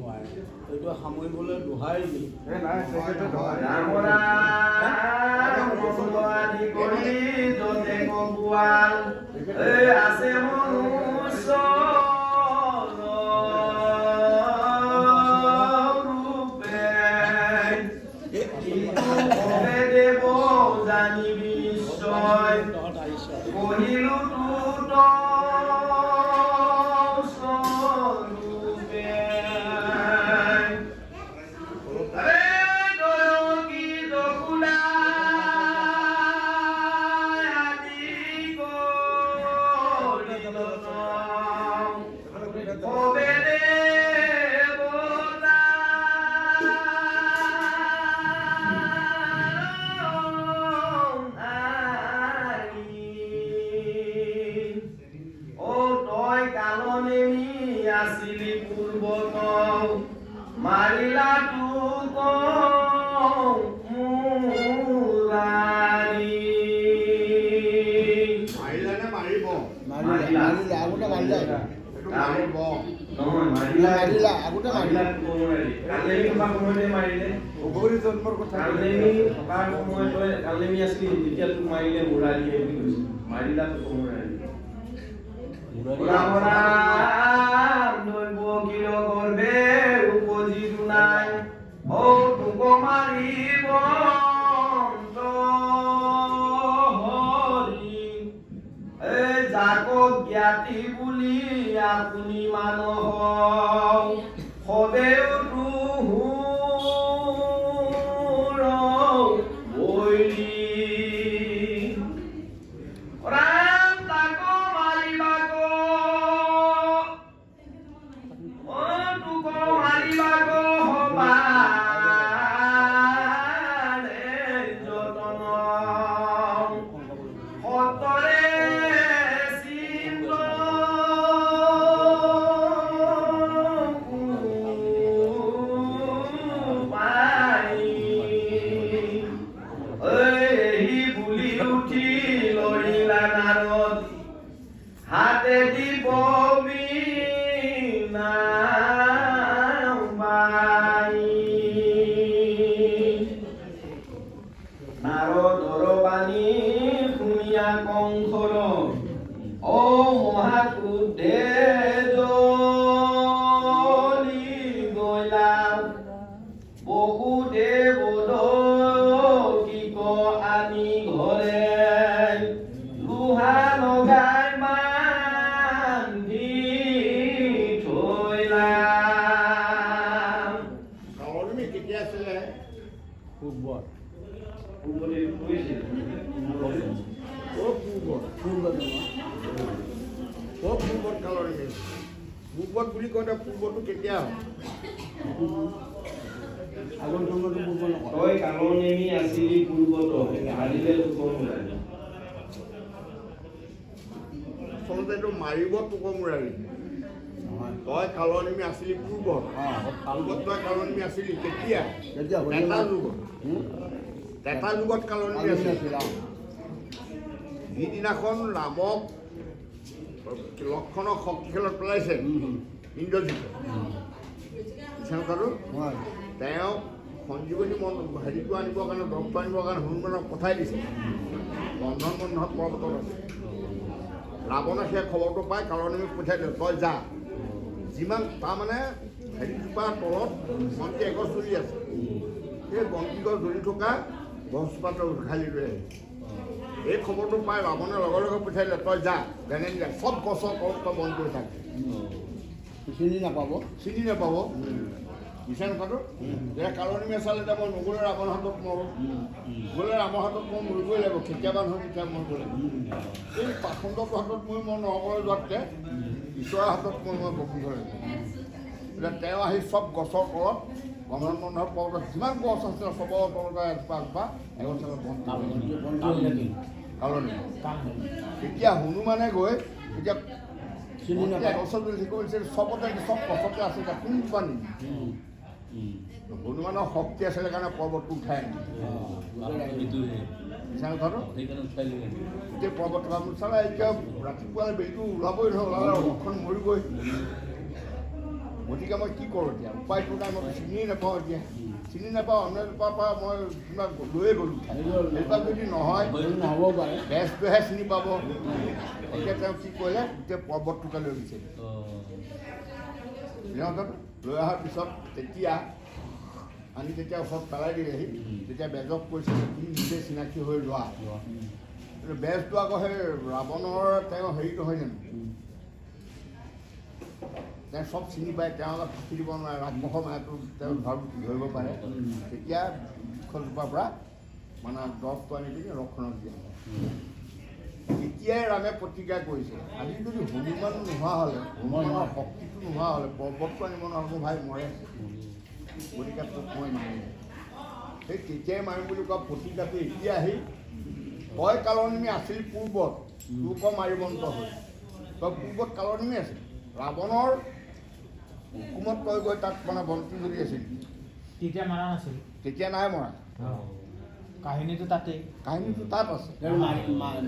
নোৱাৰে এইটো সামৰিবলৈ দোহাই দি আছে জানিবি নিশ্চয় কহিলো আসিলি পূৰ্বত মাৰিলা তুক মুৰাৰি মাৰিলা নে মাৰিব মাৰিলা আগতে মাৰিলা মাৰিব নহয় মাৰিলা আগতে মাৰিলা কালেমি থকা সময়তে মাৰিলে গৌৰী জন্মৰ কথা কালেমি থকাৰ সময়ত কালেমি আছিলি যেতিয়া তোক মাৰিলে মুৰাৰি বুলি কৈছে মাৰিলা তোক মুৰাৰি জ্ঞাতি বুলি আপুনি মানুহক সবেও হাতে দিব নারদর বাণী শুনিয়া কংসর ও মহাক্রুদ্ধে জ্বলি গলা বহু দেব কি ক আনি ঘরে লুহা লগাই বান্ধি থৈলাম কালনি কেতিয়া আছিলে পূৰ্বত পূৰ্বতে কৈছিল পূৰ্বত কালনি পূৰ্বত বুলি কওঁতে পূৰ্বটো কেতিয়া হয় আগৰ জন্মটো পূৰ্ব নকয় তই কালনেমি আছিলি পূৰ্বত হাৰিলে তোক মুৰাৰি আচলতে এইটো মাৰিব তোক মুৰাৰি তই কালনিমি আছিলি পূৰ্বত পূৰ্বত তই কালনিমি আছিলি কেতিয়া এটা যুগত এটা যুগত কালনিমি আছিলি যিদিনাখন ৰামক লক্ষণক শক্তি খেলত পেলাইছে ইন্দ্ৰজিতে তেওঁ সঞ্জীৱনী হেৰিটো আনিবৰ কাৰণে দৰৱটো আনিবৰ কাৰণে হনুমানক পঠাই দিছে বন্ধন পৰ্বতত আছে ৰাৱণে সেই খবৰটো পাই কালনিমিক পঠিয়াই দিলে তই যা যিমান তাৰমানে হেৰিজোপাৰ তলত বন্তি এগছ জ্বলি আছে সেই বন্তি গছ জ্বলি থকা গছজোপাটো উঘালি লৈ আহিছে এই খবৰটো পাই ৰাৱণে লগে লগে পঠিয়াই দিলে তই যা যেনে যা চব গছৰ তলত তই বন্ধ কৰি থাক চিনি নাপাব দিছে কথাটো যে কালনিমে চালে এতিয়া মই নগ'লে ৰাৱণৰ হাতত মৰোঁ গ'লে ৰামৰ হাতত মই মৰিবই লাগিব কেতিয়াবা নহয় কেতিয়া মৰিব লাগিব এই পাখণ্ডৰ হাতত মই নহ'বলৈ যোৱাতকৈ ঈশ্বৰৰ হাতত মই বকিব লাগিব এতিয়া তেওঁ আহি চব গছৰ তলত গমন বন্ধৰ পৰ্বতত যিমান গছ আছিলে চবৰ তলতে এজোপা এগছ কালনি এতিয়া হনুমানে গৈ এতিয়া গছত যদি কৰিছে চবতে চব গছতে আছে এতিয়া কোনজোপা নিম হনুমানৰ শক্তি আছিলে কাৰণে পৰ্বতটো উঠাই গোটেই পৰ্বত চালে এতিয়া ৰাতিপুৱালে বেলিটো ওলাবই নহয় ওলালে ৰথখন মৰিবই গতিকে মই কি কৰোঁ এতিয়া উপায়টো নাই মই চিনিয়ে নাপাওঁ এতিয়া চিনি নাপাওঁ অন্য এজোপাৰ পৰা মই কিবা লৈয়ে গ'লোঁ এজোপা যদি নহয় নহ'ব পাৰে বেজটোহে চিনি পাব এতিয়া তেওঁ কি কৰিলে গোটেই পৰ্বতটোকে লৈ গৈছে লৈ অহাৰ পিছত তেতিয়া আনি তেতিয়া ওচৰত পেলাই দিলেহি তেতিয়া বেজক কৈছে তুমি নিজে চিনাকি হৈ লোৱা কিন্তু বেজটো আকৌ সেই ৰাৱণৰ তেওঁ হেৰি নহয় জানো তেওঁ চব চিনি পায় তেওঁ অলপ ফাঁকি দিব নোৱাৰে ৰাজমহৰ মায়াটো তেওঁ ধৰিব পাৰে তেতিয়া বৃক্ষজোপাৰ পৰা মানে দৰৱটো আনি পিনি ৰক্ষণক দিয়ে তেতিয়াই ৰামে প্ৰতিজ্ঞা কৰিছে আজি যদি হনুমান নোহোৱা হ'লে হনুমানৰ শক্তিটো নোহোৱা হ'লে পৰ্বতটো আনিব নোৱাৰো মোৰ ভাই মৰে গতিকে তোক মই মাৰিম সেই তেতিয়াই মাৰিম বুলি কোৱা প্ৰতিজ্ঞাটো এতিয়া আহি তই কালনিমি আছিল পূৰ্বত তোক মাৰিবন্ত হ'ল তই পূৰ্বত কালনিমি আছিল ৰাৱণৰ হুকুমত তই গৈ তাত মানে বন্তি জ্বলি আছিল তেতিয়া মাৰা নাছিল তেতিয়া নাই মৰা কাহিনীটো তাতেই কাহিনীটো তাত আছে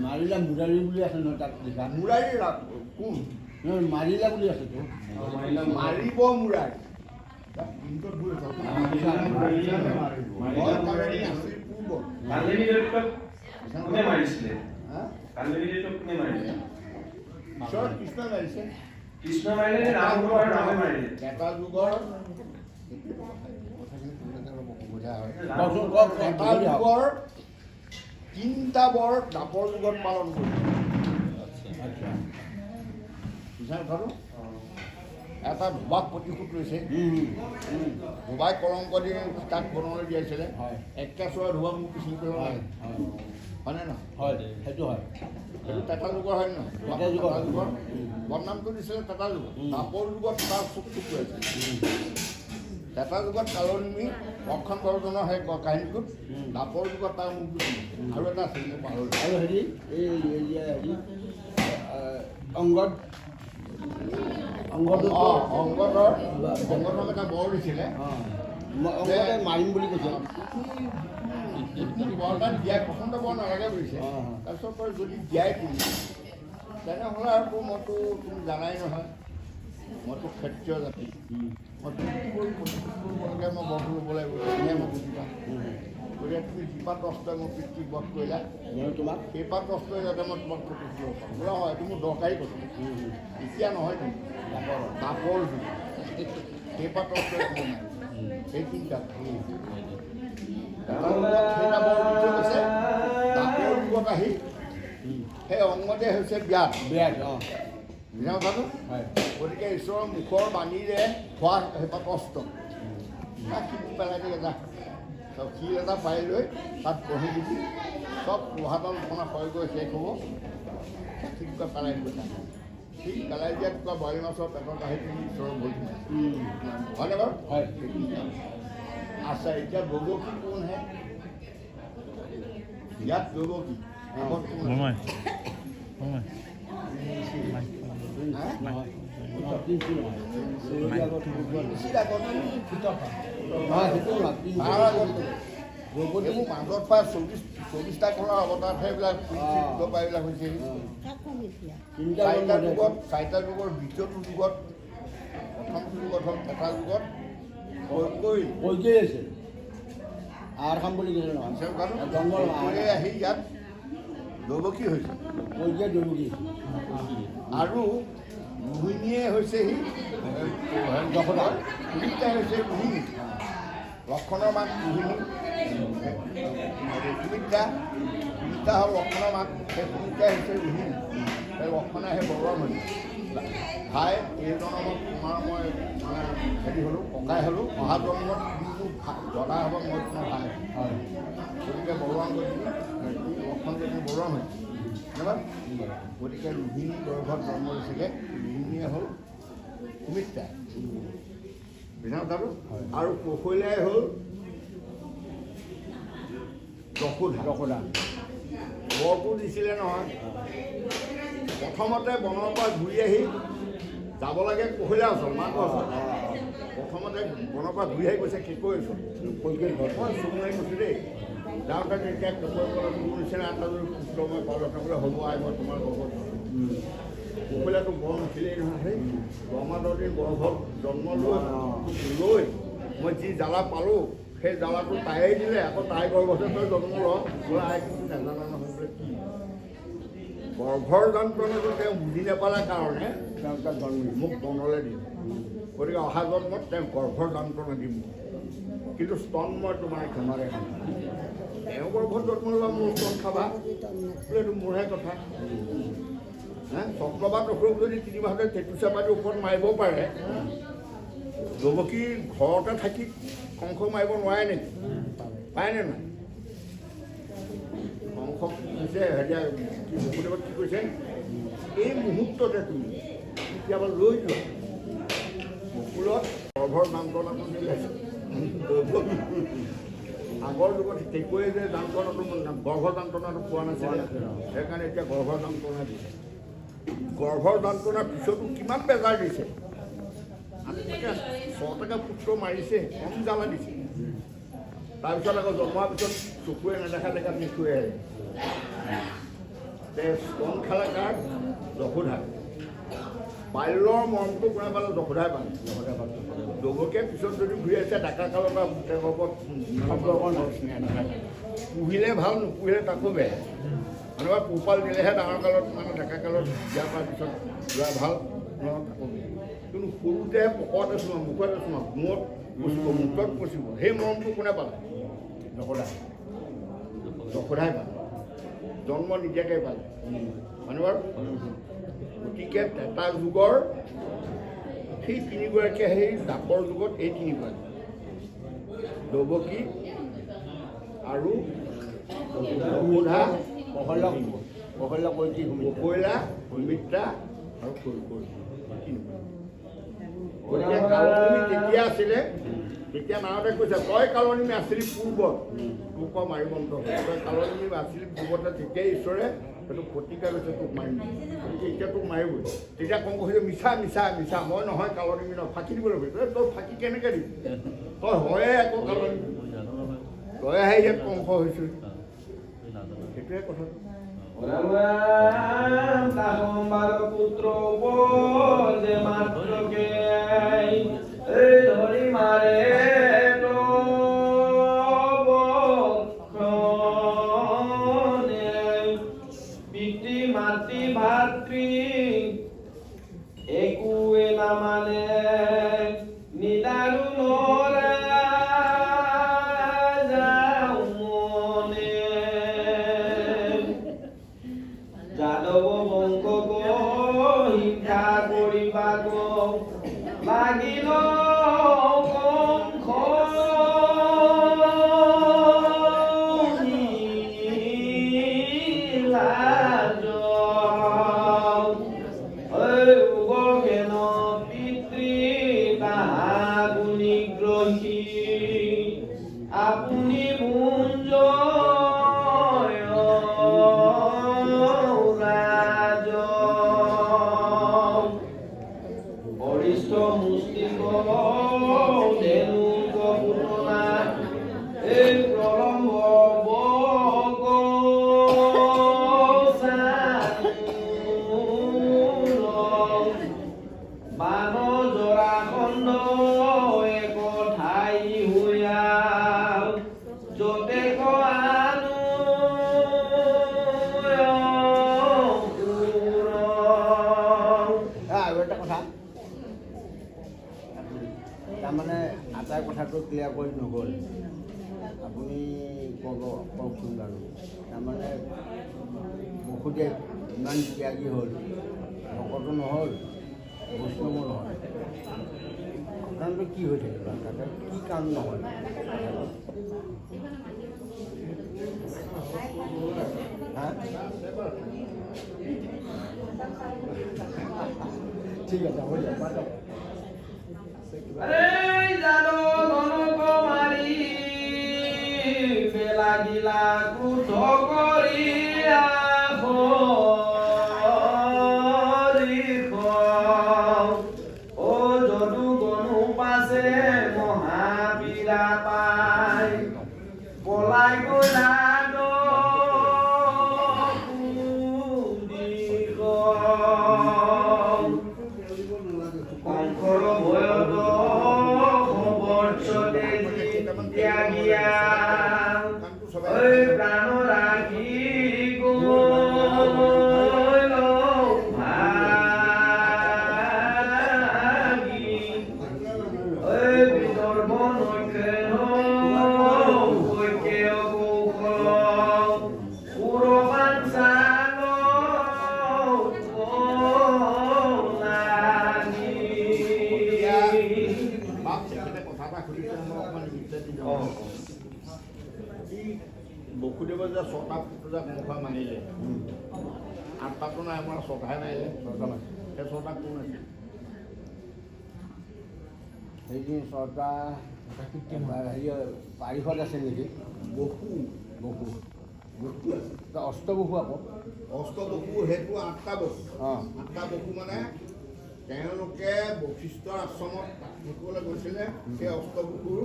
মাৰিলা মুৰাৰী বুলি আছে নহয় তাত লিখা মুৰাৰী কোন নহয় মাৰিলা বুলি আছেতো মাৰিব মুৰাৰী কালদেৱী দৈত্যক কোনে মাৰিছিলে কালদেৱী দৈত্যক কোনে মাৰিলে ঈশ্বৰ কৃষ্ণই মাৰিছে কৃষ্ণ মাৰিলে নে ৰাম আৰু ৰামে মাৰিলে এটা যুগৰ অসুবিধা হয় এটা যুগৰ তিনিটা বৰ দাপৰ যুগত পালন কৰিছে কথাটো এটা ধোবাক প্ৰতিশোধ লৈছে ধোবাই কলংক দি তাক বনলৈ দিয়াইছিলে একেশ্বৰে ধোবাক মোক পিছলি কৰিব লাগে হয়নে নহয় হয় সেইটো হয় সেইটো তেতা যুগৰ হয় নহয় তেতা যুগৰ বদনামটো দিছিলে তেতা যুগত দাপৰ যুগত তাৰ চুকটো কৰিছে তেতা যুগত কালনিমি লক্ষণ বৰ্জনৰ সেই কাহিনীটোত দাপৰ যুগত তাৰ মুখ আৰু এটা আছিল মই পাহৰিলোঁ আৰু হেৰি এই হেৰি অংগদ অংগদৰ এটা বৰ দিছিলে অংগদে মাৰিম বুলি কৈছে বৰদান দিয়াই প্ৰথমতে বৰ নালাগে বুলিছে তাৰপিছত তই যদি দিয়াই দিলি তেনেহ'লে আৰু মইতো তুমি জানাই নহয় মইতো ক্ষত্ৰিয় জাতি মই প্ৰতিশোধ কৰিবলগীয়া মই বধ ল'ব লাগিব তেতিয়াহে মই বুজি পাম গতিকে তুমি যিপাত অস্ত্ৰই মোৰ পিতৃক বধ কৰিলা তোমাক সেইপাত অস্ত্ৰই যাতে মই তোমাক প্ৰতিশোধ ল'ব পাৰোঁ বোলা হয় এইটো মোৰ দৰকাৰী কথা এতিয়া নহয় কিন্তু দাপৰ যুগ সেইপাত অস্ত্ৰই কোনো নাই সেই তিনিটা দাপৰ যুগত আহি সেই অংগতে হৈছে ব্যাস বুজা কথাটো গতিকে ঈশ্বৰৰ মুখৰ বাণীৰে খোৱা সেইপাত অস্ত্ৰ তাক শিকি পেলাই দিলে যা চব শিল এটা পাই লৈ তাত বহি দিবি চব লোহাডাল আপোনাৰ হৈ গৈ শেষ হ'ব ঠিককৈ পেলাই দিব ঠিক পেলাই দিয়া কিবা বইল মাছৰ পেটত আহি পিনি ঈশ্বৰৰ ভৰি হয়নে বাৰু হয় আচ্ছা এতিয়া গগকী কোনহে ইয়াত গগকী আগত কোন এইবোৰ মাজত পাই 24টা কলাৰ অৱতাৰ সেইবিলাক এইবিলাক হৈছে চাৰিটা যুগৰ দ্বিতীয়টো যুগত প্ৰথমটো যুগত হ'ল এটা যুগত কৈকেই আছে আহাৰ খাম বুলি কৈছে নহয় জংঘল আহি ইয়াত দৈৱকী হৈছে কৈকে দৈৱকী আৰু মোহিনীয়ে হৈছে সি যশোদাৰ সুমিত্ৰাই হৈছে মোহিনী লক্ষণৰ মাক মোহিনী সুমিত্ৰা হ'ল লক্ষণৰ মাক সেই সুমিত্ৰাই হৈছে মোহিনী সেই লক্ষণে সেই বৰুৱাম হৈছে ভাই এইজনৰ মই তোমাৰ মই মানে হেৰি হ'লোঁ ককাই হ'লোঁ অহা জন্মত যিটো জনা হ'ব মই তোমাৰ ভাই হয় গতিকে বৰুৱাম গৈছিলোঁ লক্ষণ যদি বৰুৱাম হৈছে নহয় গতিকে ৰোহিণী গৰ্ভত জন্ম লৈছিলে ৰোহিণীয়ে হ'ল সুমিত্ৰা বুজা কথাটো আৰু কৌশল্যাই হ'ল যশোদা বৰটো দিছিলে নহয় প্ৰথমতে বনৰ পৰা ঘূৰি আহি যাব লাগে কৌশল্যাৰ ওচৰত মাকৰ ওচৰত প্ৰথমতে বনৰ পৰা ঘূৰি আহি গৈছে কেঁকুৰীৰ ওচৰত মই চুম মাৰি কৈছোঁ দেই যাওঁতে তেতিয়া কেঁকুৰীৰ মোৰ নিচিনা এটা যদি পুত্ৰ মই পালোঁ বোলে হ'ব আই মই তোমাৰ লগত কৌশল্যাটো বৰ নাছিলে আহিলেই নহয় সেই 10 দিন গৰ্ভত জন্ম লৈ মই যি জ্বালা পালোঁ সেই জ্বালাটো তাইয়েই দিলে আকৌ তাই গৰ্ভতে তই জন্ম ল মই আই কিছু নাজানা নহয় বোলে কি গৰ্ভৰ যন্ত্ৰণাটো তেওঁ বুজি নাপালে কাৰণে তেওঁ তাক মোক তনলৈ দিম গতিকে অহা জন্মত তেওঁ গৰ্ভৰ যন্ত্ৰণা দিম কিন্তু স্তন মই তোমাৰ ক্ষমাৰে খাম তেওঁ গৰ্ভত জন্ম লোৱা মোৰ স্তন খাবা বোলে এইটো মোৰহে কথা চক্ৰবাদ অসুখ যদি 3 মাহতে তেতুচাপাতি ওপৰত মাৰিব পাৰে যুৱকী ঘৰতে থাকি কংস মাৰিব নোৱাৰে নেকি পায়নে নাই কংস কৈছে হেৰিয়া বসুদেৱত কি কৈছে এই মুহূৰ্ততে তুমি কেতিয়াবা লৈ যোৱা বকুলত গৰ্ভৰ যন্ত্ৰণাটো দিলাইছে আগৰ যুগত তেকুৱে যে যন্ত্ৰণাটো গৰ্ভৰ যন্ত্ৰণাটো পোৱা নাছিলে সেইকাৰণে এতিয়া গৰ্ভৰ যন্ত্ৰণা দিছে গৰ্ভৰ যন্ত্ৰণাৰ পিছতো কিমান বেজাৰ দিছে 6 টকা পুত্ৰ মাৰিছে কম জ্বালা দিছে তাৰপিছত আকৌ জন্ম হোৱাৰ পিছত চকুৱে নেদেখা দেখাত নিথৈ আহে স্তন খালে কাৰ যশোধা বাল্যৰ মৰমটো কোনে পালে যশোধাই পালে যুৱকে পিছত যদি ঘূৰি আছে ডেকা কালৰ পৰা তেওঁৰ ওপৰত পুহিলে ভাল নুপুহিলে তাকো বেয়া মানুহবা পোহপাল দিলেহে ডাঙৰ কালত মানে ডেকা কালত দিয়াৰ পৰা পিছত যোৱা ভাল তাকো বেয়া কিন্তু সৰুতে পকতে চোৱা মুখতে চোৱা মূৰত পচিব মুখত পচিব সেই মৰমটো কোনে পালে যশোধাই পালে জন্ম নিদিয়াকৈ পালে মানুহৰ গতিকে এটা যুগৰ সেই 3গৰাকীয়ে সেই দাপৰ যুগত এই 3গৰাকী দৈৱকী আৰু যশোধা ককৈলা সুমিত্ৰা আৰু কৈকেয়ী গতিকে কালনিমি তেতিয়া আছিলে তেতিয়া নাৰদে কৈছে তই কালনিমি আছিলি পূৰ্বত তোক মাৰিব তই কালনিমি আছিলি পূৰ্বতে তেতিয়াই ঈশ্বৰে সেইটো প্ৰতিকাৰ হৈছে তোক মাৰিম গতিকে এতিয়া তোক মাৰিবই তেতিয়া কংস কৈছে মিছা মিছা মিছা মই নহয় কালনিমি নহয় ফাঁকি দিব লাগিব তই ফাঁকি কেনেকৈ দিবি তই হয়ে আকৌ কালনিমি তইহে ইয়াত কংস হৈছিল সেইটোৱে কথাটো পুত্ৰ যে মাত্ৰকে ধৰি মাৰে পিতৃ মাতৃ ভাতৃ একোৱে নামানে নিদাৰু নৰা যাদৱ বংশক হিংসা কৰিবাক লাগিল কংস লাজ উগকেন পিতৃ তাহাকো নিগ্ৰহী আপুনি মুঞ্জ মুষ্টিক ধেনুক পুতনা এই প্ৰলম্ব বান জৰাখণ্ড এক ঠাই হৈয়া যতে আনো আৰু এটা কথা তাৰমানে আটাই কথাটো ক্লিয়াৰ কৰি নগ'ল আপুনি কওকচোন বাৰু তাৰমানে বসুদেৱ ইমান ত্যাগী হ'ল ভকতো নহ'ল বৈষ্ণৱো নহ'ল কাৰণটো কি হৈ থাকিল তাতে কি কাম নহ'ল ঠিক আছে হ'ব দিয়ক জানো ধনক মাৰি লাগিলা ক্ৰোধ কৰি ও যদু গণু পাছে মহাবীৰা পাই পলাই গলা বসুদেৱে যে 6টা পুত্ৰ যে মুখা মাৰিলে 8টাতো নাই আমাৰ 6টাহে মাৰিলে সেই 6টা কোন আছে সেইখিনি ছটা হেৰি পাৰিষদ আছে নেকি বসু বসু বসু আছে অষ্টবসু আকৌ অষ্টবসু সেইটো 8টা বসু অঁ 8টা বসু মানে তেওঁলোকে বশিষ্ঠৰ আশ্ৰমত থাকিবলৈ গৈছিলে সেই অষ্টবসুৰ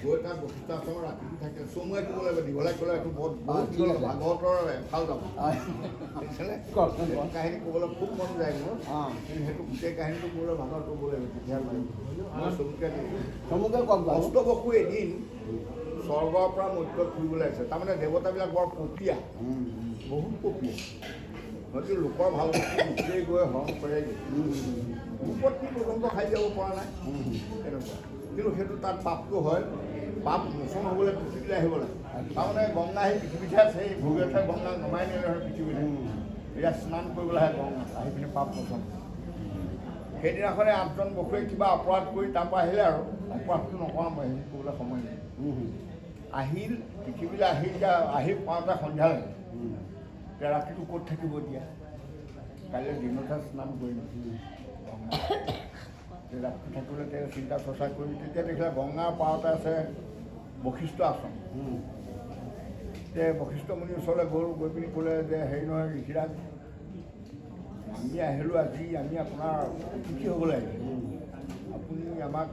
গৈ তাত বশিষ্ঠ আশ্ৰমত ৰাতি থাকে চমুৱাই ক'ব লাগিব দীঘলাই ক'লে এইটো বহুত ভাগৱতৰ এফাল যাব দেখিছেনে কাহিনী ক'বলৈ খুব মন যায় মোৰ কিন্তু সেইটো গোটেই কাহিনীটো ক'বলৈ ভাগৱত ক'ব লাগিব তেতিয়া মই চমুকৈ কওক অষ্টবসু এদিন স্বৰ্গৰ পৰা মধ্যত ফুৰিবলৈ আহিছে তাৰমানে দেৱতাবিলাক বৰ পপীয়া বহুত পপীয়া হয়তো লোকৰ ভাল গোটেই গৈ হৰণ কৰেগৈ পত্নী পৰ্যন্ত খাই যাব পৰা নাই তেনেকুৱা কিন্তু সেইটো তাত পাপটো হয় পাপ মোচন হ'বলৈ পৃথিৱীলৈ আহিব লাগে তাৰমানে গংগা সেই পৃথিৱীতহে আছে সেই ভগৱতহে গংগাক নমাই নিলে হয় পৃথিৱীলৈ এতিয়া স্নান কৰিবলৈ আহে গংগা আহি পিনে পাপ মোচন সেইদিনাখনে 8জন বসুৱে কিবা অপৰাধ কৰি তাৰপৰা আহিলে আৰু অপৰাধটো নকৰা মই সেই ক'বলৈ সময় নাই আহিল পৃথিৱীলৈ আহি এতিয়া আহি পাওঁতে সন্ধিয়া লাগে এতিয়া ৰাতিটো ক'ত থাকিব এতিয়া কাইলৈ দিনতহে স্নান কৰিম ৰাতি থাকিবলৈ তেওঁ চিন্তা চৰ্চা কৰি তেতিয়া দেখিলে গংগাৰ পাৰতে আছে বশিষ্ঠ আশ্ৰম বশিষ্ঠ মুনিৰ ওচৰলৈ গৈ পিনি ক'লে যে হেৰি নহয় ঋষিৰাজ আমি আহিলোঁ আজি আমি আপোনাৰ অতিথি হ'ব লাগে আপুনি আমাক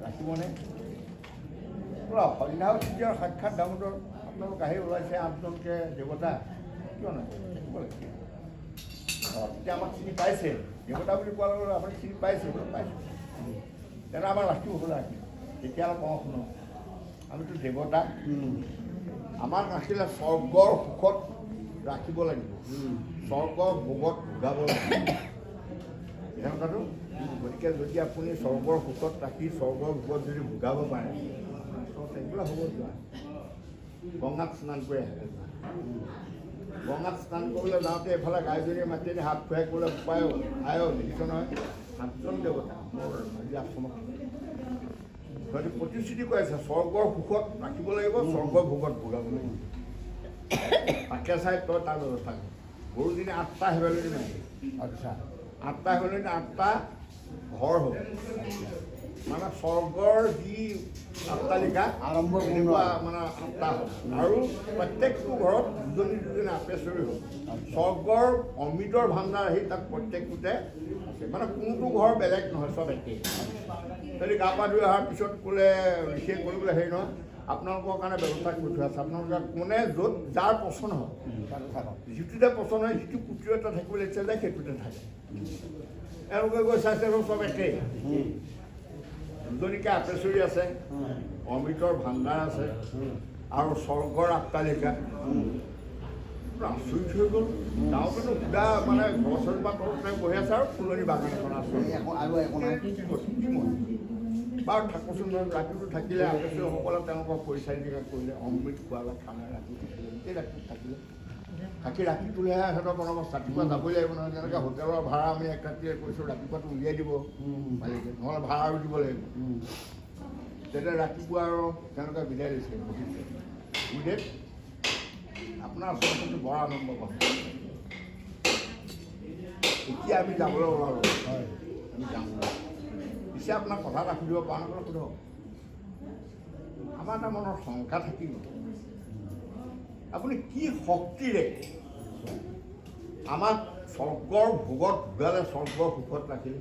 ৰাখিবনে সন্ধ্যা তেতিয়া সাক্ষাৎ দামোদৰ আপোনালোক আহি ওলাইছে 8জনকৈ দেৱতা কিয় নাই থাকিব লাগে তেতিয়া আমাক চিনি পাইছে দেৱতা বুলি কোৱাৰ লগে আপুনি চিনি পাইছে পাইছে তেনে আমাক ৰাখিব হ'ব লাগে তেতিয়াহ'লে কওঁ শুনক আমিতো দেৱতা আমাক ৰাখিলে স্বৰ্গৰ সুখত ৰাখিব লাগিব স্বৰ্গৰ ভোগত ভোগাব লাগিব সেই কথাটো গতিকে যদি আপুনি স্বৰ্গৰ সুখত ৰাখি স্বৰ্গৰ ভোগত যদি ভোগাব পাৰে এইবিলাক হ'ব যোৱা গংগাত স্নান কৰি আহে গংগাত স্নান কৰিবলৈ যাওঁতে এইফালে গাইজনীয়ে মাতি আনি হাত খুৱাই ক'লে উপায় আয় দেখিছ নহয় 8জন দেৱতা মোৰ আজি আশ্ৰমত গতিকে প্ৰতিশ্ৰুতি কৈ আছে স্বৰ্গৰ সুখত ৰাখিব লাগিব স্বৰ্গৰ ভোগত ভোগাব লাগিব তাকে চাই তই তাৰ ব্যৱস্থা কৰ গৰুজনী 8টা হেবেলনী নাই আচ্ছা 8টা হেবেলনী 8টা ঘৰ হ'ব মানে স্বৰ্গৰ যি অট্টালিকা আৰম্ভ তেনেকুৱা মানে 8টা হ'ল আৰু প্ৰত্যেকটো ঘৰত দুজনী আপেশ্বৰী হ'ল স্বৰ্গৰ অমৃতৰ ভাণ্ডাৰ আহি তাত প্ৰত্যেকটোতে আছে মানে কোনটো ঘৰ বেলেগ নহয় চব একেই যদি গা পা ধুই অহাৰ পিছত ক'লে ঋষিয়ে কৰিবলৈ হেৰি নহয় আপোনালোকৰ কাৰণে ব্যৱস্থা কৰি থোৱা আছে আপোনালোকে কোনে য'ত যাৰ পচন্দ হয় যিটোতে পচন্দ হয় যিটো কুটিৰ এটা থাকিবলৈ ইচ্ছা যায় সেইটোতে থাকে এওঁলোকে গৈ চাইছে চব একেই দুজনীকে আপেশ্বৰী আছে অমৃতৰ ভাণ্ডাৰ আছে আৰু স্বৰ্গৰ অট্টালিকা আচৰিত হৈ গ'ল গাঁৱতেতো সুধা মানে ঘৰ চৰি বা তলতে বহি আছে আৰু ফুলনি বাগান এখন আছে বাৰু থাকোচোন ৰাতিটো থাকিলে আপেশ্বৰীসকলে তেওঁলোকৰ পৰিচাৰিকা কৰিলে অমৃত খোৱালে খালে ৰাতি থাকিলে গোটেই ৰাতি থাকিলে থাকি ৰাতিটোলেহে সিহঁতৰ বন্দবস্ত ৰাতিপুৱা যাবই লাগিব নহয় যেনেকৈ হোটেলৰ ভাড়া আমি এক ৰাতিয়ে কৈছোঁ ৰাতিপুৱাটো উলিয়াই দিব মালিকে নহ'লে ভাড়া আৰু দিব লাগিব তেতিয়া ৰাতিপুৱা আৰু তেওঁলোকে বিদায় দিছে গুৰুদেৱ আপোনাৰ আচলতে বৰ আনন্দ পাম এতিয়া আমি যাবলৈ ওলালোঁ হয় আমি যাম পিছে আপোনাক কথা এটা সুধিব পৰা নগ'লে সোধক আমাৰ এটা মনৰ শংকা থাকিব আপুনি কি শক্তিৰে আমাক স্বৰ্গৰ ভোগত ভোগালে স্বৰ্গৰ সুখত ৰাখিলে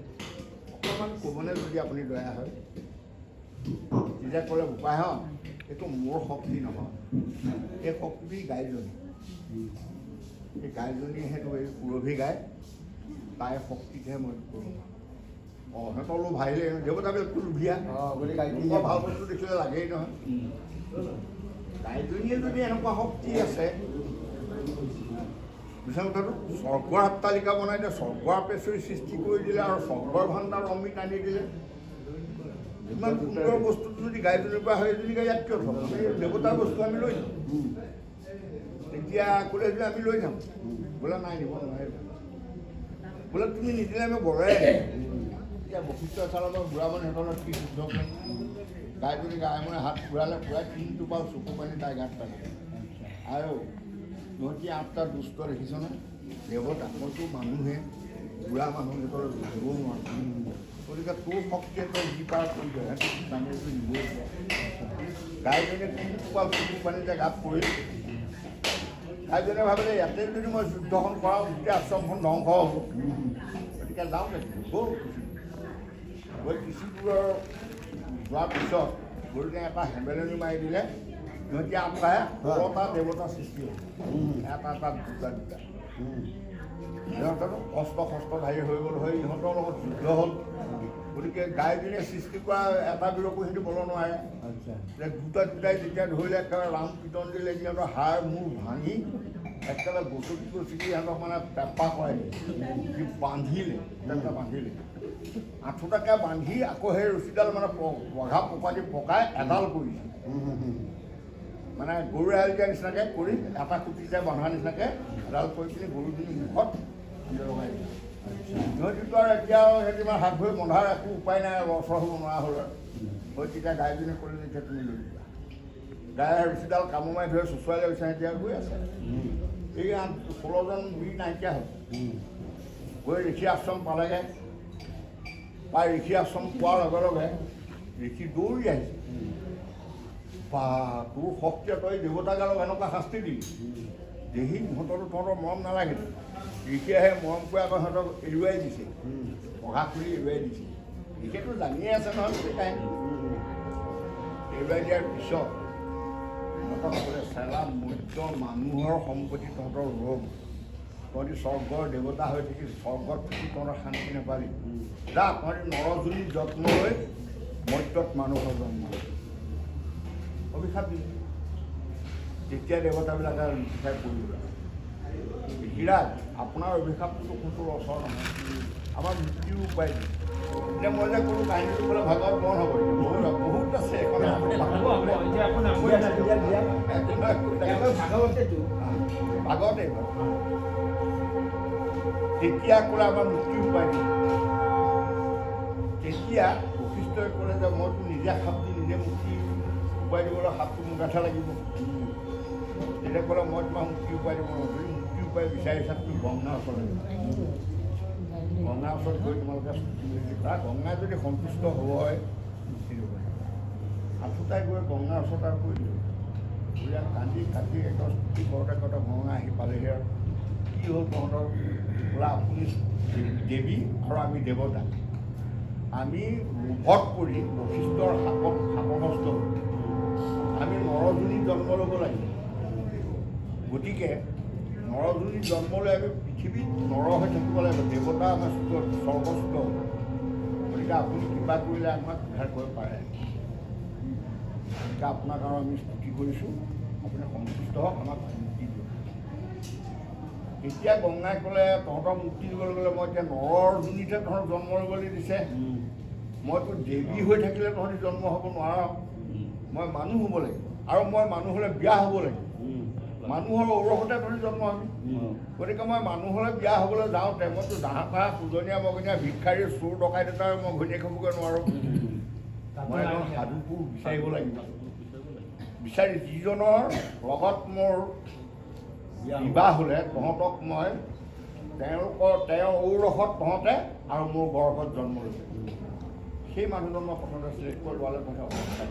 অকণমান ক'বনে যদি আপুনি দয়া হয় তেতিয়া ক'লে বোপাই হয় এইটো মোৰ শক্তি নহয় এই শক্তি গাইজনী এই গাইজনী সেইটো এই পুৰভী গাই তাইৰ শক্তিতহে মই কৰোঁ সিহঁতৰো ভাইলে দেৱতাবিলাকতো লোভিয়া ভাল বস্তু দেখিলে লাগেই নহয় গাইজনীয়ে যদি এনেকুৱা শক্তি আছে কথাটো স্বৰ্গৰ অট্টালিকা বনাই দিয়ে স্বৰ্গৰ আপেশ্বৰী সৃষ্টি কৰি দিলে আৰু স্বৰ্গৰ ভাণ্ডাৰ অমৃত আনি দিলে ইমান সুন্দৰ বস্তুটো যদি গাইজনীৰ পৰা হয় এজনী গাই ইয়াত কিয় থ'ম দেৱতাৰ বস্তু আমি লৈ যাম তেতিয়া ক'লে যে আমি লৈ যাম বোলে নাই নিব নোৱাৰিব বোলে তুমি নিদিলে আমি বৰাই এতিয়া বশিষ্ঠ চালৰ বুঢ়া মানুহ সিহঁতৰ কি শুদ্ধ গাইজনী গাই মানে হাত ঘূৰালে ঘূৰাই কিন্তু বাৰু চকু পানী তাই গাত পালে আৰু সিহঁতি 8টা দুষ্ট দেখিছনে দেৱতা মইতো মানুহে বুঢ়া মানুহ সিহঁতৰ দিব নোৱাৰোঁ গতিকে তোৰ শক্তিয়ে তই যি পাৰ কৰি দিয়ে পানীটো দিবই গাইজনে কোনোবা চকু পানীতে গাত পৰি গাইজনে ভাবিলে ইয়াতে যদি মই যুদ্ধখন কৰাওঁ গোটেই আশ্ৰমখন ধ্বংস হ'ব গতিকে যাওঁ নেকি গ'ল গৈ কিছু দূৰৰ যোৱাৰ পিছত গৰুজনে এটা হেম্বেলনি মাৰি দিলে সিহঁতি 8টাই 16টা দেৱতা সৃষ্টি হ'ল এটা দুটা সিহঁতৰ কষ্টধাৰী হৈ গ'ল হৈ ইহঁতৰ লগত যুদ্ধ হ'ল গতিকে গাইজনীয়ে সৃষ্টি কৰা এটা বিৰকো সিহঁতি বল নোৱাৰে দুটাই যেতিয়া ধৰিলে একেবাৰে ৰাম কীৰ্তন দিলে সিহঁতৰ হাড় মূৰ ভাঙি একেবাৰে গচকি সিহঁতক মানে পেপা কৰাই দিলে বান্ধিলে বান্ধিলে আঁঠুটাকে বান্ধি আকৌ সেই ৰছীডাল মানে বঘা পকাদি পকাই এডাল কৰিছে মানে গৰু এৰাল দিয়া নিচিনাকৈ কৰি এটা খুটিতে বন্ধা নিচিনাকৈ এডাল কৰি পিনি গৰুজনী মুখত লগাই দিলে সিহঁতিতো আৰু এতিয়া সিহঁতি মানে হাত ভৰি বন্ধাৰ একো উপায় নাই লৰচৰ হ'ব নোৱাৰা হ'ল আৰু তেতিয়া গাইজনীয়ে ক'লে যেতিয়া তুমি লৈ যোৱা গায়ে ৰছীডাল কামোৰ মাৰি ধৰি চুচুৱাই লৈ এতিয়া গৈ আছে এই 16জন বীৰ নাইকিয়া হ'ল গৈ ঋষি আশ্ৰম পালেগৈ পাই ঋষি আশ্ৰম পোৱাৰ লগে লগে ঋষি দৌৰি আহিছে বা তোৰ শক্তিয়ে তই দেৱতাগালক এনেকুৱা শাস্তি দিলি দেহি তহঁতৰ মৰম নালাগিল ঋষিয়ে আহে মৰম কৰি আকৌ সিহঁতক এৰুৱাই দিছে পঢ়া খুলি এৰুৱাই দিছে ঋষিয়েতো জানিয়ে আছে নহয় গোটেই কাহিনী এৰুৱাই দিয়াৰ পিছত সিহঁতক বোলে চেলা মূৰ্য মানুহৰ সম্পত্তি তহঁতৰ ৰোগ তহঁতি স্বৰ্গৰ দেৱতা হৈ থাকি স্বৰ্গত থাকি তহঁতৰ শান্তি নাপালি যা তহঁতি নৰজনী যত্ন লৈ মৰ্ত্যত মানুহৰ জন্ম অভিশাপ দিলে তেতিয়া দেৱতাবিলাকে লিখাই পৰিলে হীৰাজ আপোনাৰ অভিশাপটো কোনো ৰচৰ নহয় আমাৰ মৃত্যুৰ উপায় দিয়ে এতিয়া মই যে কোনো কাহিনীটো ক'লে ভাগৱত মন হ'ব বহুত আছে ভাগৱতে তেতিয়া ক'লে আমাৰ মৃত্যুৰ উপায় দিয়ে তেতিয়া বশিষ্ঠই ক'লে যে মইতো নিজে সাপ দি নিজে মুক্তি উপায় দিবলৈ সাপটো মোৰ গাঁঠা লাগিব তেতিয়া ক'লে মই তোমাক মুক্তি উপায় দিব নোৱাৰোঁ যদি মুক্তি উপায় বিচাৰিছা তুমি গংগাৰ ওচৰলৈ গংগাৰ ওচৰত গৈ তোমালোকে তাৰ গংগাই যদি সন্তুষ্ট হ'ব হয় মুক্তি দিব আঁঠুতাই গৈ গংগাৰ ওচৰত আৰু কৰি দিলোঁ ইয়াত কান্দি কাটি একদম স্তুতি কৰোঁতে কৰোঁতে গংগা আহি পালেহি আৰু কি হ'ল তহঁতৰ বোলে আপুনি দেৱী আৰু আমি দেৱতা আমি লোভত পৰি বশিষ্ঠৰ শাপগ্ৰস্ত হ'ল আমি নৰজনীত জন্ম ল'ব লাগিব গতিকে নৰজনীত জন্ম লৈ আমি পৃথিৱীত নৰ হৈ থাকিব লাগিব দেৱতা আমাৰ স্বৰ্গস্থ হ'ল গতিকে আপুনি কিবা কৰিলে আমাক উদ্ধাৰ কৰিব পাৰে গতিকে আপোনাক আৰু আমি স্তুতি কৰিছোঁ আপুনি সন্তুষ্ট হওক আমাক মুক্তি দিয়ক এতিয়া গংগাই ক'লে তহঁতৰ মুক্তি দিবলৈ গ'লে মই এতিয়া নৰজনীতে তহঁতক জন্ম ল'বলৈ দিছে মইতো দেৱী হৈ থাকিলে তহঁতি জন্ম হ'ব নোৱাৰ মই মানুহ হ'ব লাগিব আৰু মই মানুহ হ'লে বিয়া হ'ব লাগিব মানুহৰ ঔৰসতে তহঁতি জন্ম হ'বি গতিকে মই মানুহলৈ বিয়া হ'বলৈ যাওঁতে মইতো জাহা তাহা পূজনীয়া মগনীয়া ভিক্ষাৰী চোৰ ডকাইত এটা মই ঘৈণীয়েক হ'বগৈ নোৱাৰোঁ মই এজন সাধুবোৰ বিচাৰিব লাগিব বিচাৰি যিজনৰ লগত মোৰ বিবাহ হ'লে তহঁতক মই তেওঁৰ ঔৰসত তহঁতে আৰু মোৰ গৰ্ভত জন্ম লৈছে সেই মানুহজন মই প্ৰথমতে চিলেক্ট কৰি লোৱালে তহঁতে অৱস্থা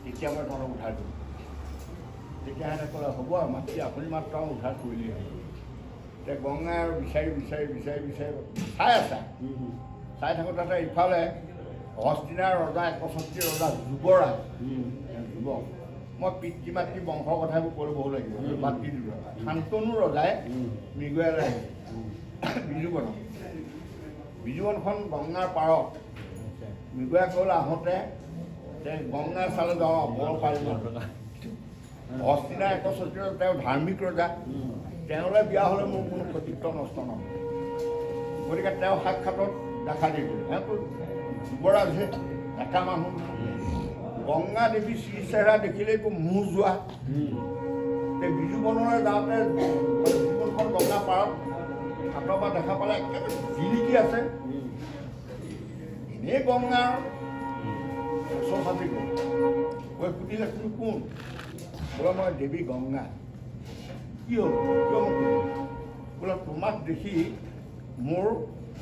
তেতিয়া মই তহঁতক উদ্ধাৰ কৰিম তেতিয়া সিহঁতে ক'লে হ'ব আৰু মাতি আপুনি মাত্ৰ উদ্ধাৰ কৰিলেই হ'ব এতিয়া গংগাই আৰু বিচাৰি চাই আছে চাই থাকোঁতে ইফালে হস্তিনাৰ ৰজা 61 ৰজা যুৱৰাজ যুৱক মই পিতৃ মাতৃ বংশৰ কথাবোৰ কৰিব লাগিব বাদ দি দিলোঁ শান্তনু ৰজাই মৃগয়ালৈ আহিলে বিজুবনখন গংগাৰ পাৰত মৃগয়া ক'লে আহোঁতে গংগাৰ চালে যাওঁ বৰ পাৰিব হস্তিনাৰ 61 তেওঁ ধাৰ্মিক ৰজা তেওঁলৈ বিয়া হ'লে মোৰ কোনো কৰ্তৃত্ব নষ্ট নহয় গতিকে তেওঁ সাক্ষাতত দেখা দিলে তেওঁতো যুৱৰাজহে ডেকা মানুহ গংগা দেৱী শ্ৰীচেহেৰা দেখিলেই মোহ যোৱা বিজুবনলৈ যাওঁতে বিজুবনখন গংগা পাৰত হাতৰ পৰা দেখা পালে একেবাৰে জিলিকি আছে এনেই গংগাৰ ওচৰ চাপি গ'ল গৈ সুধিলে তুমি কোন বোলে মই দেৱী গংগা কি হ'ল কিয় মোক বোলে তোমাক দেখি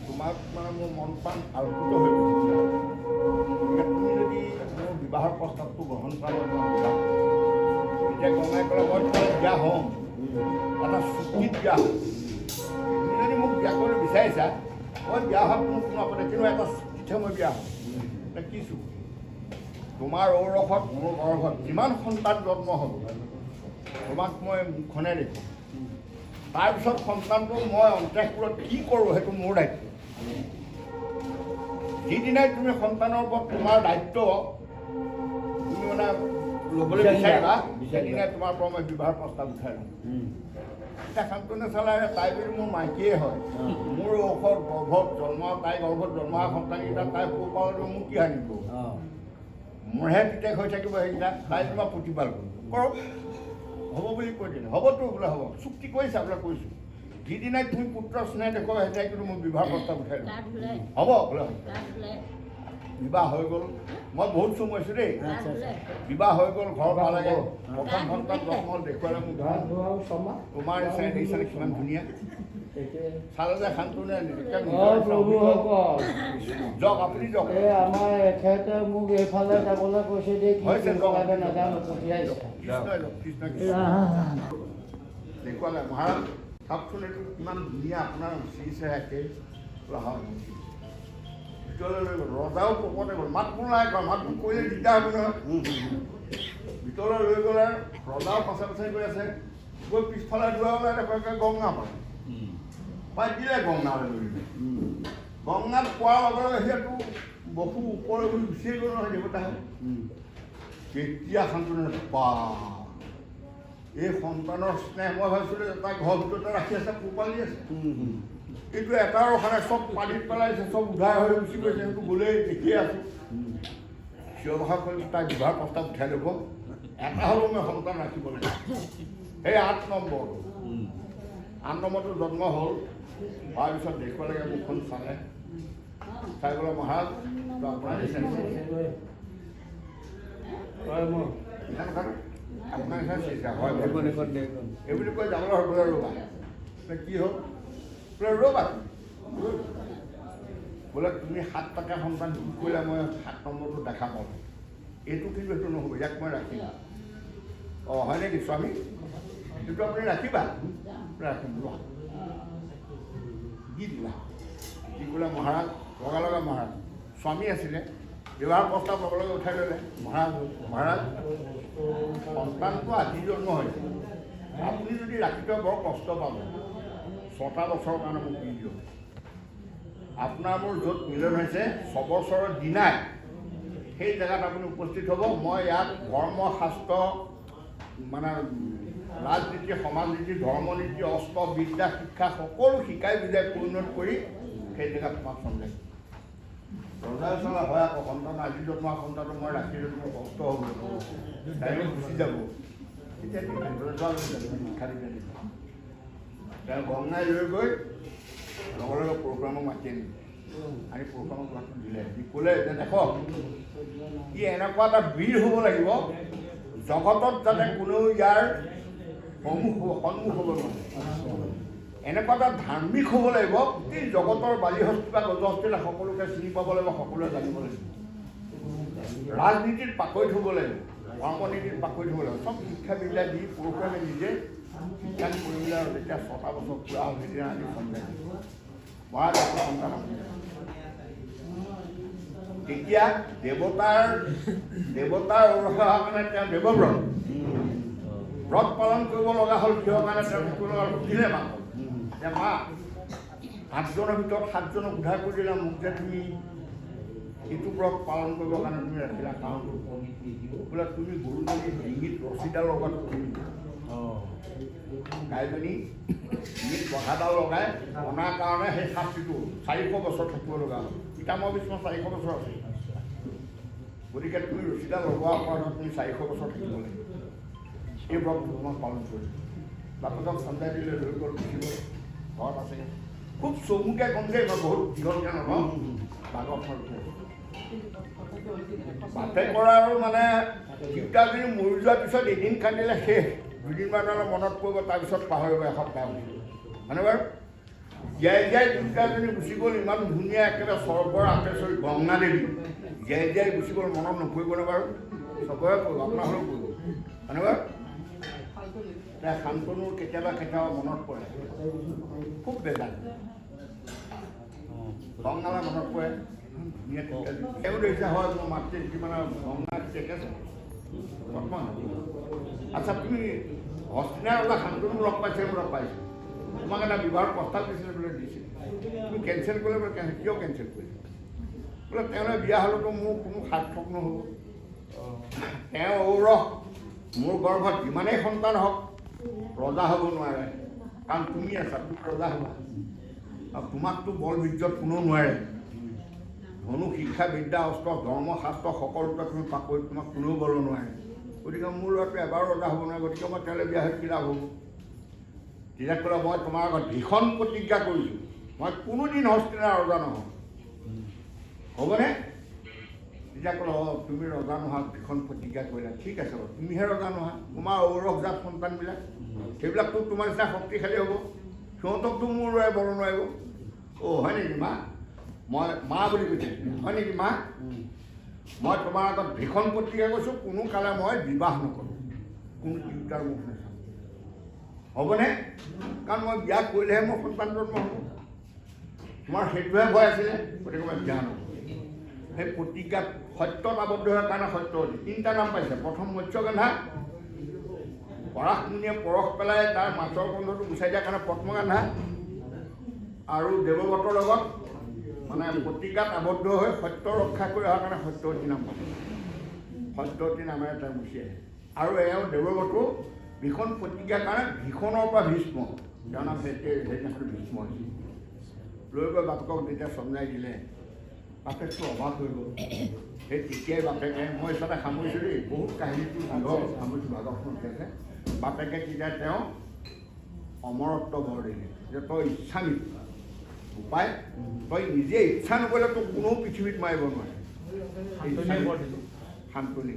তোমাক মানে মোৰ মন প্ৰাণ আলোকিত হৈ গৈছে গতিকে তুমি যদি মোৰ বিবাহৰ প্ৰস্তাৱটো গ্ৰহণ কৰা মই বিবাহ এতিয়া গংগাই ক'লে মই তোমাক বিয়া হ'ম এটা চুক্তিত বিয়া হ'ম তুমি যদি মোক বিয়া কৰিব বিচাৰিছা মই বিয়া হোৱাত মোৰ কোনো আপত্তি কিন্তু এটা চুক্তিতহে মই বিয়া হ'ম কি চুক্তি তোমাৰ ঔৰসত মোৰ গৰ্ভত যিমান সন্তান জন্ম হ'ব তোমাক মই মুখনে দেখোঁ তাৰপিছত সন্তানটো মই অন্তঃপুৰত কি কৰোঁ সেইটো মোৰ দায়িত্ব যিদিনাই তুমি সন্তানৰ ওপৰত তোমাৰ দায়িত্ব তুমি মানে ল'বলৈ বিচাৰিবা সেইদিনাই তোমাৰ পৰা মই বিবাহৰ প্ৰস্তাৱ উঠাই ল'ম এতিয়া শান্তনে চালাই তাই বুলি মোৰ মাইকীয়ে হয় মোৰ ঔষধ গৰ্ভত জন্ম তাই গৰ্ভত জন্ম হোৱা সন্তানকেইটা তাই পোহপাল মোক কি আনিব মোৰহে পিতেক হৈ থাকিব সেইকেইটা তাই তোমাৰ প্ৰতিপাল কৰক হ'ব বুলি কৈ দিলে হ'বতো বোলে হ'ব চুক্তি কৰিছা বোলে কৈছোঁ যিদিনাই তুমি পুত্ৰ স্নেহ দেখুৱাবা সেইদিনাই কিন্তু মই বিবাহ প্ৰস্তাৱ উঠাই দিম হ'ব বোলে বিবাহ হৈ গ'ল মই বহুত চমুৱাইছোঁ দেই বিবাহ হৈ গ'ল ঘৰ পালেগে প্ৰথম সন্তান জন্ম দেখুৱালে মোক তোমাৰ নিচাই দেখিছানে কিমান ধুনীয়া চালে যে শান্তনে যাওক আপুনি যাওক আমাৰ এখেতে মোক এইফালে যাবলৈ কৈছে দেই নাজানো দেখুৱালে মহাৰাজ চাওকচোন এইটো কিমান ধুনীয়া আপোনাৰ চিছে একে ভিতৰলৈ লৈ গ'ল ৰজাও পকতে গ'ল মাত বোল নাই কৰা মাত বোল কৰিলে দিগদাৰ হ'ব নহয় ভিতৰলৈ লৈ গ'লে ৰজাও পাছে পাছে গৈ আছে গৈ পিছফালে দুৱা ওলাই দেখুৱাকৈ গংগা পাই দিলে গংগালৈ লৈ গংগাত পোৱাৰ লগে লগে সেইটো বহু ওপৰলৈ গৈ গুচিয়ে গ'ল নহয় দেৱতাহে কেতিয়া শান্তনে বা এই সন্তানৰ স্নেহ মই ভাবিছিলোঁ এটা ঘৰ ভিতৰতে ৰাখি আছে পোহপালি আছে কিন্তু এটাৰ কাৰণে চব পানীত পেলাইছে চব উধাই হৈ গুচি গৈছে সেইটো গ'লেই দেখিয়ে আছোঁ চিঞৰ বাখৰ কৰি তাই বিবাহ প্ৰস্তাৱ উঠাই ল'ব এটা হ'লেও মই সন্তান ৰাখিব লাগিব সেই 8 নম্বৰটো 8 নম্বৰটো জন্ম হ'ল হোৱাৰ পিছত দেখুৱালেগে মুখখন চালে চাই গ'লে মহাৰাজ আপোনাৰ আপোনাৰ চিন্তা হয় এই বুলি কৈ যাবলৈ হ'ল বোলে ৰ'বা কি হ'ল বোলে ৰ'বা বোলে তুমি 7 টাকা সন্তান কি কৰিলে মই 7 নম্বৰটো দেখা পাওঁ এইটো কিন্তু সেইটো নহ'ব ইয়াক মই ৰাখিম অঁ হয় নেকি স্বামী এইটো আপুনি ৰাখিবা ৰাখিম লোৱা দি দিলা কি ক'লে মহাৰাজ লগে মহাৰাজ স্বামী আছিলে বিবাহ প্ৰস্তাৱ লগে লগে উঠাই ল'লে মহাৰাজ সন্তানটো আজি জন্ম হৈছে আপুনি যদি ৰাখি থৈ বৰ কষ্ট পাব 6টা বছৰৰ কাৰণে মোক দি দিয়ক আপোনাৰ মোৰ য'ত মিলন হৈছে 6 বছৰৰ দিনাই সেই জেগাত আপুনি উপস্থিত হ'ব মই ইয়াত ধৰ্ম শাস্ত্ৰ মানে ৰাজনীতি সমাজ নীতি ধৰ্ম নীতি অস্ত্ৰ বিদ্যা শিক্ষা সকলো শিকাই বুজাই পৰিণত কৰি সেই জেগাত তোমাক চম্ভালিম ৰজাই চলা হয় আকৌ সন্তান আজি জন্ম হোৱা সন্তানটো মই ৰাখি যদি মোৰ কষ্ট হ'ব টাইমত গুচি যাব তেতিয়া শিক্ষা দিলে তেওঁ গংগাই লৈ গৈ লগে পৰশুৰামক মাতি আনি পৰশুৰামক মাতি দিলে সি ক'লে যে দেখক ই এনেকুৱা এটা বীৰ হ'ব লাগিব জগতত যাতে কোনেও ইয়াৰ সন্মুখ হ'ব নোৱাৰে এনেকুৱা এটা ধাৰ্মিক হ'ব লাগিব গোটেই জগতৰ বালিহস্তি বা গজহস্তিলে সকলোকে চিনি পাব লাগিব সকলোৱে জানিব লাগিব ৰাজনীতিত পাকৈত হ'ব লাগিব ধৰ্মনীতিত পাকৈত হ'ব লাগিব চব শিক্ষাবিদ্যা দি পৰশুৰামে নিজে শিক্ষা কৰি পেলাই আৰু যেতিয়া 6টা বছৰ পুৰা হ'ল তেতিয়া আনি সন্তান মহাৰাজ সন্তান তেতিয়া দেৱতাৰ ঔৰসা কাৰণে তেওঁ দেৱব্ৰত ব্ৰত পালন কৰিব লগা হ'ল কিহৰ কাৰণে তেওঁ থাকিব লগা সুধিলে মাক যে মা 8জনৰ ভিতৰত 7জনক উদ্ধাৰ কৰি দিলা মোক যে তুমি এইটো ব্ৰত পালন কৰিবৰ কাৰণে তুমি ৰাখিলা কাৰণটো বোলে তুমি গৰুজনী ডিঙিত ৰছীডাল লগত গাইজনী ডিঙিত বধাডাল লগাই অনাৰ কাৰণে সেই শাস্তিটো 400 বছৰ থাকিব লগা হ'ল পিতামহ বিষ্ণু 400 বছৰ আছে গতিকে তুমি ৰছীডাল লগোৱাৰ পৰা তুমি 400 বছৰ থাকিব লাগিব এই ব্ৰতটো তোমাক পালন কৰিম বাপেকক সন্ধ্যাই দিলে লৈ গ'ল গুচি গ'ল ঘৰত আছে খুব চমুকৈ কম দেই মই বহুত দীঘলকৈ নকওঁ বাঘৰ বাপেকৰ আৰু মানে তিনিটাজনী মৰি যোৱাৰ পিছত এদিন কান্দিলে শেষ, দুদিনমানলৈ মনত পৰিব, তাৰপিছত পাহৰিব এসপ্তাহ হয়নে বাৰু? জীয়াই জীয়াই তিনিটাজনী গুচি গ'ল, ইমান ধুনীয়া একেবাৰে স্বৰ্গৰ আতেশ্বৰী গংগা দেৱী জীয়াই জীয়াই গুচি গ'ল, মনত নপৰিবনে বাৰু? চবৰে পৰিব, আপোনাৰ হ'লেও পৰিব হয়নে বাৰু? এতিয়া শান্তনুৰ কেতিয়াবা কেতিয়াবা মনত পৰে, খুব বেজাৰ গংগালৈ মনত পৰে। তেওঁ দেখিছে হয় মোৰ মাতৃ মানে গংগা চেক আছে বৰ্তমান। আচ্ছা তুমি হস্তিনাৰ ৰজা শান্তনু লগ পাইছে, লগ পাইছে, তোমাক এটা বিবাহৰ প্ৰস্তাৱ দিছিলে বোলে, দিছিল, তুমি কেঞ্চেল কৰিলে বোলে, কিয় কেঞ্চেল কৰিলে? বোলে তেওঁলৈ বিয়া হ'লেতো মোৰ কোনো সাৰ্থক নহ'ব, তেওঁ ঔৰস মোৰ গৰ্ভত যিমানেই সন্তান হওক ৰজা হ'ব নোৱাৰে, কাৰণ তুমি আছা, তুমি ৰজা হ'বা, আৰু তোমাকতো বল বীৰ্যত কোনেও নোৱাৰে, ধনু শিক্ষা বিদ্যা অস্ত্ৰ ধৰ্মশাস্ত্ৰ সকলোতে তুমি পাকৈত, তোমাক কোনেও বল নোৱাৰে, গতিকে মোৰ ল'ৰাটোৱে এবাৰো ৰজা হ'ব নোৱাৰে, গতিকে মই তেওঁলৈ বিয়া হৈ কি লাভ হ'ব? তেতিয়া ক'লে মই তোমাৰ আগত ভীষণ প্ৰতিজ্ঞা কৰিছোঁ, মই কোনোদিন হস্তিনাৰ ৰজা নহওঁ, হ'বনে? তেতিয়া ক'লে অঁ তুমি ৰজা নোহোৱা ভীষণ প্ৰতিজ্ঞা কৰিলা, ঠিক আছে বাৰু, তুমিহে ৰজা নোহোৱা, তোমাৰ ঔৰসজাত সন্তানবিলাক সেইবিলাকতো তোমাৰ নিচিনা শক্তিশালী হ'ব, সিহঁতকতো মোৰ ল'ৰাই বল নোৱাৰিব। অ' হয় নেকি মা? মই মা বুলি কৈছে, হয় নেকি মা? মই তোমাৰ আগত ভীষণ প্ৰতিজ্ঞা কৰিছোঁ, কোনো কালে মই বিবাহ নকৰোঁ, কোনো তিৰোতাৰ মুখ নাচাওঁ, হ'বনে? কাৰণ মই বিয়া কৰিলেহে মোৰ সন্তান জন্ম হ'ব, তোমাৰ সেইটোহে ভয় আছিলে, গতিকে মই বিয়া নকৰোঁ। সেই প্ৰতিজ্ঞাত সত্যত আবদ্ধ হোৱাৰ কাৰণে সত্যৱতী তিনিটা নাম পাইছে। প্ৰথম মৎস্যগন্ধা, পৰাশমুনিয়ে পৰশ পেলাই তাৰ মাছৰ গন্ধটো গুচাই দিয়াৰ কাৰণে পদ্মগন্ধা, আৰু দেৱব্ৰতৰ লগত মানে প্ৰতিজ্ঞাত আবদ্ধ হৈ সত্য ৰক্ষা কৰি অহাৰ কাৰণে সত্যৱতী নাম পালে, সত্যৱতী নামেৰে তেওঁ গুচি আহে। আৰু এওঁ দেৱব্ৰতো ভীষণ প্ৰতিজ্ঞাৰ কাৰণে ভীষণৰ পৰা ভীষ্ম, তেওঁৰ নাম সেইদিনাখন ভীষ্ম হৈছিল, লৈ গৈ বাপেকক যেতিয়া চমজাই দিলে, বাপেকটো অবাক হৈ গ'ল। সেই তেতিয়াই বাপেকে, মই তাতে সামৰিছোঁ দেই, বহুত কাহিনীটো দীঘল সামৰিছোঁ, ভাগৱতখন আছে, বাপেকে তেতিয়া তেওঁ অমৰত্ব বৰ দিলে যে তই ইচ্ছা মৃত্যু উপায়, তই নিজে ইচ্ছা নকৰিলে তোক কোনেও পৃথিৱীত মাৰিব নোৱাৰে, শান্তনি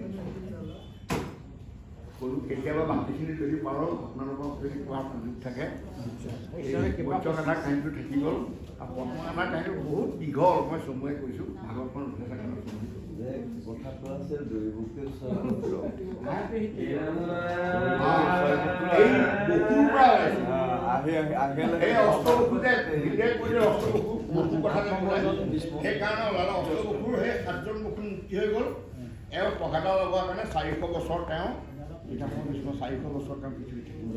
কৰো। কেতিয়াবা বাকীখিনি যদি পাৰোঁ আপোনালোকক যদি কোৱাৰ সুযোগ থাকে, মৎস্যগন্ধাৰ কাহিনীটো থাকি গ'ল, আৰু পদ্মগন্ধাৰ কাহিনীটো বহুত দীঘল, মই চমুৱাই কৈছোঁ, ভাগৱতখন উঠে থাকে কথাটো আছে দৈৱকীৰ এই অষ্টবসু যে বিদেশ কৰিলে অষ্টবসু কথা যে সেইকাৰণে ওলালে অষ্টবসুৰ সেই 7জন বসু মুক্তি হৈ গ'ল। এওঁ পঘাডাল লগোৱাৰ কাৰণে 400 বছৰ তেওঁ পিতামহ বিষ্ণু 400 বছৰ তেওঁ পৃথিৱীত থাকিল।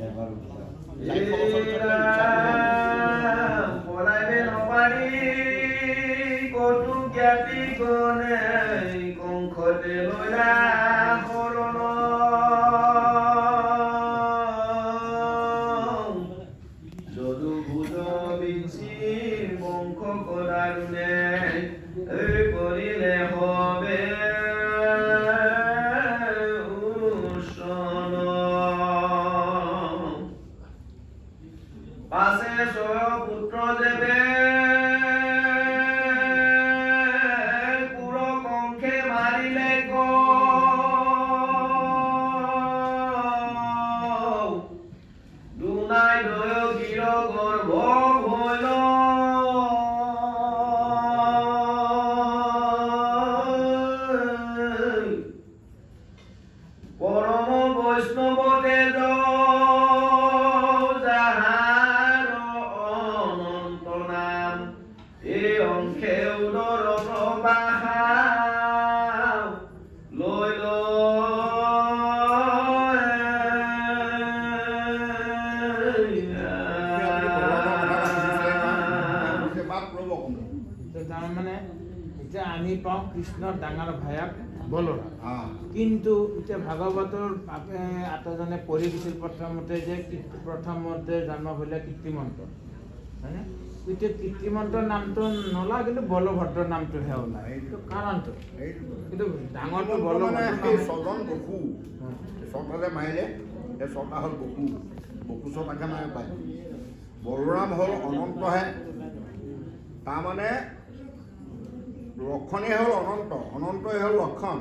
তাৰমানে এতিয়া আমি পাওঁ কৃষ্ণৰ ডাঙৰ ভায়েক বলোৰাম, কিন্তু এতিয়া ভাগৱতৰ আটাজনে পঢ়ি দিছিল প্ৰথমতে যে প্ৰথমতে জন্ম হ'লে কৃত্ৰিমন্ত, হয়নে? এতিয়া কৃত্ৰিমন্তৰ নামটো নলা, কিন্তু বলভদ্ৰৰ নামটোহে ওলায়, এইটো কাৰণটো কিন্তু ডাঙৰটো বলভদ্ৰ। 6জন বসু ছটাতে মাৰিলে, সেই 6টা হ'ল বসু, বসু 6টাকে মাৰি পায়। বলোৰাম হ'ল অনন্তহে, তাৰমানে লক্ষণেই হ'ল অনন্ত, অনন্তই হ'ল লক্ষণ।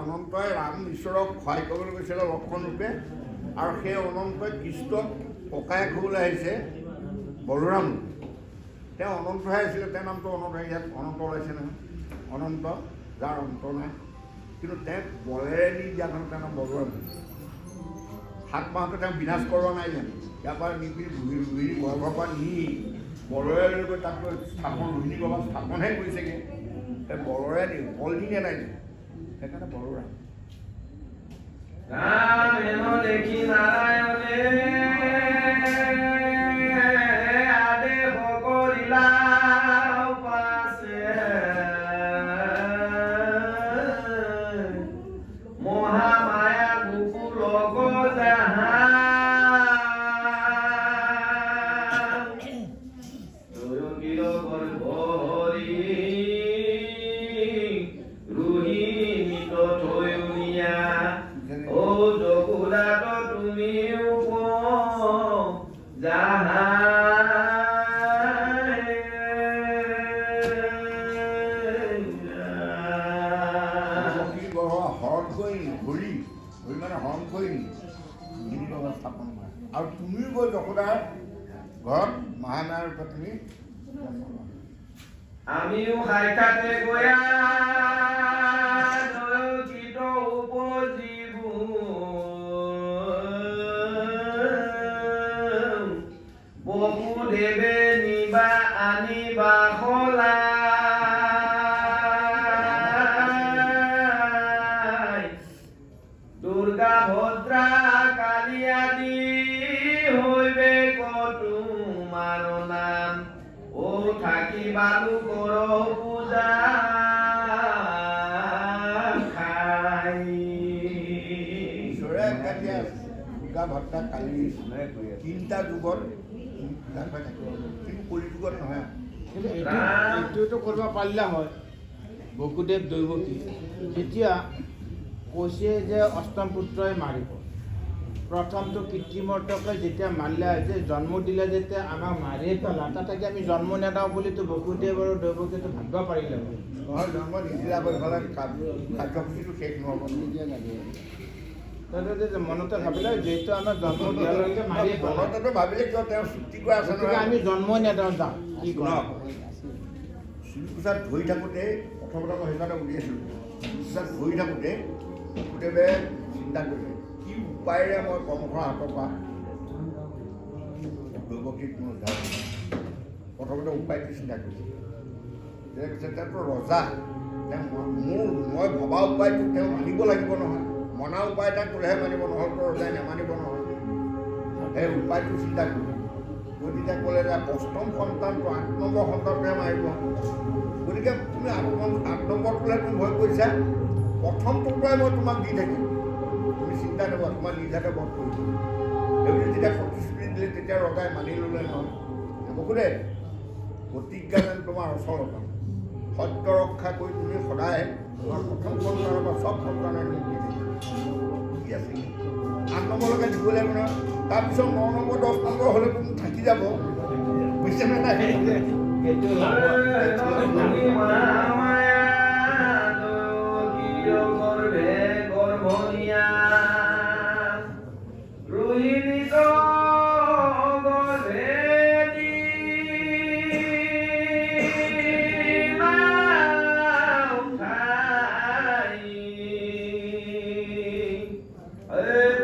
অনন্তই ৰাম ঈশ্বৰক সহায় কৰিবলৈ গৈছিলে লক্ষণ ৰূপে, আৰু সেই অনন্তই কৃষ্ণক ককায়েক হ'বলৈ আহিছে বলোৰাম। তেওঁ অনন্তহে আছিলে, তেওঁৰ নামটো অনন্ত। ইয়াত অনন্ত ওলাইছে নহয়, অনন্ত যাৰ অন্ত নাই, কিন্তু তেওঁক বলেৰে নি দিয়া কাৰণে তেওঁৰ নাম বলোৰাম। 7 মাহতে তেওঁ বিনাশ কৰোৱা নাই জানো? ইয়াৰ পৰা নি পিনি ৰোহিণী গৰ্ভৰ পৰা নি বলেৰে লৈ গৈ তাক স্থাপন, ৰোহিণী গৰ্ভত স্থাপনহে কৰিছেগৈ। সেই বলেৰে নি বল নি নিয়া নাই, সেইকাৰণে বলোৰাম। ৰামেণ দেখি নাৰায়ণে আদেশ কৰিলা পাছে, মহামায়া গোকুল যাহা দয়গীৰ গৰ্ভ হৰি ৰোহিণীক থৈয়া ও জগুৰাট তুমিও যাহা হৰণ কৰি হৰি মানে হৰণ কৰি ৰোহিণী গৰ্ভত স্থাপন কৰা। আৰু তুমিও গৈ যশোদাৰ ঘৰত মহামায়াৰ ৰূপে তুমি আমিও সাক্ষাতে গয়া দয়কিত উপজীবু বসুদেৱে নিবা আনিবা সলাই, দুৰ্গা ভদ্ৰা কালী আদি হইবে তোমাৰ নাম, ও থাকি বালু কৰ পূজা খাই। ঈশ্বৰে কাটিয়া দুৰ্গা ভদ্ৰা কালী তিনিটা যুগত পূজা হৈ থাকিব, কিন্তু কলি যুগত নহয়। কিন্তু এইটোতো কৰিব পাৰিলে হয় বসুদেৱ দৈৱকী, যেতিয়া কৈছে যে অষ্টম পুত্ৰই মাৰিব, প্ৰথমটো কৃত্ৰিমৰ্তকে যেতিয়া মাৰিলে যে জন্ম দিলে, যেতিয়া আমাক মাৰিয়ে পেলা, তাতে আমি জন্ম নেদাওঁ বুলিতো বসুদেৱ আৰু দৈৱকীটো ভাবিব পাৰিলে হয়। নহয়, জন্ম নিদিলে আকৌ ইফালে কাৰ্যসূচীটো শেষ নহ'ব। তাতে মনতে ভাবিলে যিহেতু আমাৰ জন্ম দিয়ালৈকে মাৰিয়ে পেলা, মনতেতো ভাবিলে কিয় তেওঁ চুক্তি কৰা আছে গতিকে নহয়। আমি জন্মই নেদাওঁ, যাওঁ কি কৰোঁ। চুলিকোচাত ধৰি থাকোঁতে প্ৰথমতে মই সেইকাৰণে উলিয়াইছিলোঁ, চুলিকোচাত ধৰি থাকোঁতে বসুদেৱে চিন্তা কৰিলে কি উপায়েৰে মই কৰ্মখৰ হাতৰ পৰা দৈৱকীক মই উদ্ধাৰ কৰিম। প্ৰথমতে উপায়টো চিন্তা কৰিছে, কৈছে তেওঁতো ৰজা, তেওঁ মই ভবা উপায়টো তেওঁ মানিব লাগিব নহয়, মনা উপায় এটা ক'লেহে মানিব, নহ'লেতো ৰজাই নেমানিব নহয়। সেই উপায়টো চিন্তা কৰিলে, গতিকে ক'লে যে 8ম সন্তানটো 8 নম্বৰ সন্তানটোহে মাৰিব। গতিকে তুমি 8 নম্বৰটোলৈ তুমি ভয় কৰিছা, প্ৰথমটোৰপৰাই মই তোমাক দি থাকিম, তুমি চিন্তা নকৰা, তোমাৰ নিজাতে বধ কৰিব। সেইবুলি যেতিয়া প্ৰতিশ্ৰুতি দিলে তেতিয়া ৰজাই মানি ল'লে নহয়। বসুদেৱ প্ৰতিজ্ঞা যেন তোমাৰ অচলতা, সত্য ৰক্ষা কৰি তুমি সদায় তোমাৰ প্ৰথম সন্তানৰ পৰা চব সন্তানৰ নিয়োগ দি থাকিবা। কি আছে 8 নম্বৰলৈকে দিব লাগিব নহয়, তাৰপিছত 9 নম্বৰ 10 নম্বৰ হ'লে তুমি থাকি যাব, বুজিছেনে নাই? সেইটো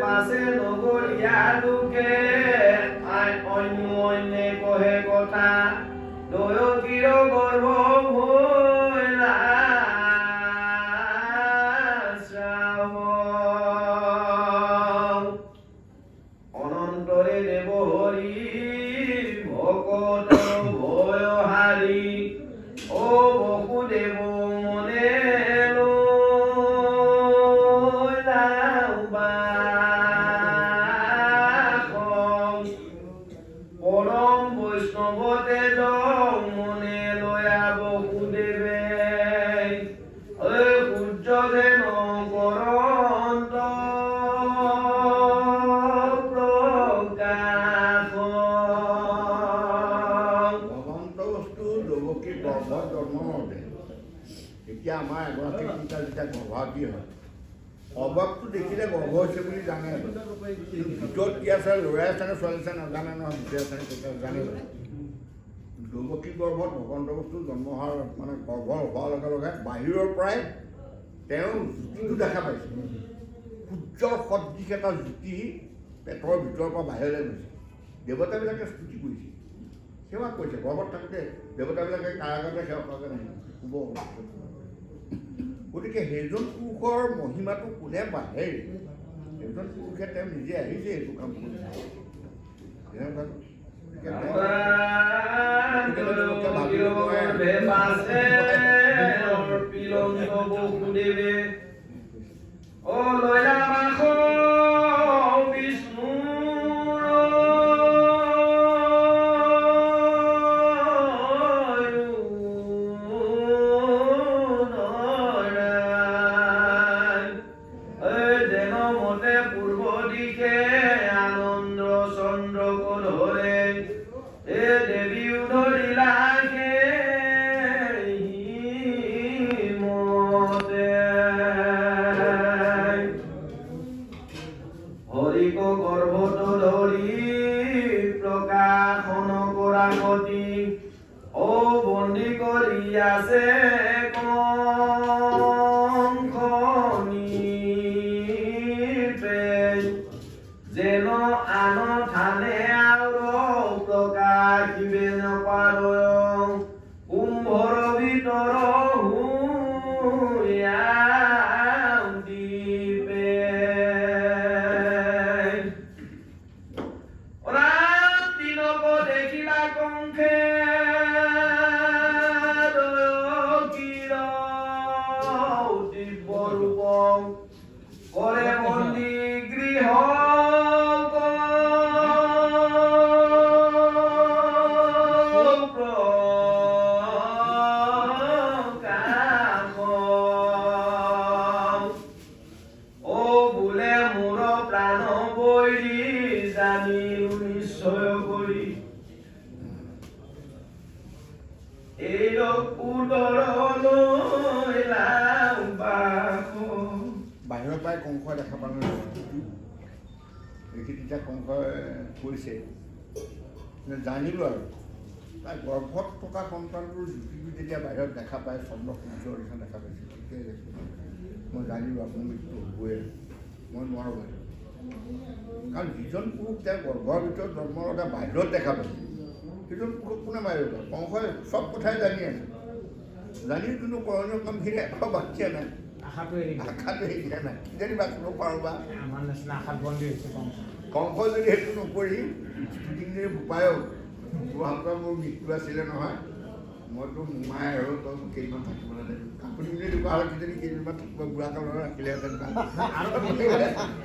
পাছে নগৰীয়া লোকে অন্যে কহে কথা, দয়কীৰ গৰ্ভ ভৈলা শ্ৰাৱণ, অনন্তৰে দেৱ হৰি ভকত ভয়হাৰী, ও বসুদেৱ মনে পৰম বৈষ্ণৱতে মনে লয়া বসুদেৱে, সূৰ্য যেন কৰন্ত প্ৰকাশ। ভগৱন্ত বস্তু দৈৱকীৰ গৰ্ভত জন্ম হওঁতে এতিয়া আমাৰ এগৰাকী তিনিটা যেতিয়া গৰ্ভৱতী হয় অভাৱটো দেখিলে গৰ্ভ হৈছে বুলি জানে কিন্তু ভিতৰত কি আছে ল'ৰাই আছে নে ছোৱালী আছে নাজানে নহয় ভিতৰত আছে নে তেতিয়া জানে দৈৱকী গৰ্ভত ভগৱন্ত বস্তু জন্ম হোৱাৰ মানে গৰ্ভ হোৱাৰ লগে লগে বাহিৰৰ পৰাই তেওঁৰ জ্যোতিটো দেখা পাইছে সূৰ্যৰ সদৃশ এটা জ্যোতি পেটৰ ভিতৰৰ পৰা বাহিৰলৈ গৈছে দেৱতাবিলাকে স্তুতি কৰিছে সেৱা কৰিছে গৰ্ভত থাকোঁতে দেৱতাবিলাকে কাৰাগাৰতে সেৱা কৰাকৈ নাহিব শুভ গতিকে সেইজন পুৰুষৰ মহিমাটো কোনে বাঢ়ে সেইজন পুৰুষে তেওঁ নিজে আহিছে এইটো কাম কৰিছে বাহিৰৰ পৰাই কংসই দেখা পালে এইখিনি এতিয়া কংসই কৈছে জানিলোঁ আৰু তাৰ গৰ্ভত থকা সন্তানটোৰ জ্যোতিটো যেতিয়া বাহিৰত দেখা পায় চন্দ্ৰ সূৰ্যৰ নিচিনা দেখা পাইছে তেতিয়াই মই জানিলোঁ আপোনাৰ মৃত্যু হ'বই মই নোৱাৰোঁ বাইদেউ কাৰণ যিজন পুৰুষ তেওঁ গৰ্ভৰ ভিতৰত জন্ম লওঁতে বাহিৰত দেখা পাইছে সেইজন পুৰুষ কোনে মাৰিব কংসই চব কথাই জানি আছে জানি কোনো কৰণীয় কামখিনি এটাও বাকী নাই আশাটো এৰি দিয়া নাই কিজানি বাচিব পাৰোঁ বা আমাৰ নিচিনা আশাত বন্দী হৈছে কংস যদি সেইটো নকৰি যদি বোপায়ক তোৰ মোৰ মৃত্যু আছিলে নহয় মইতো মোমাই আৰু তই কেইদিনমান থাকিবলৈ দে আপুনি বুলি দোকা হ'লে কিজানি কেইদিনমান থাকিব বুঢ়া কালত ৰাখিলেহেঁতেন আৰু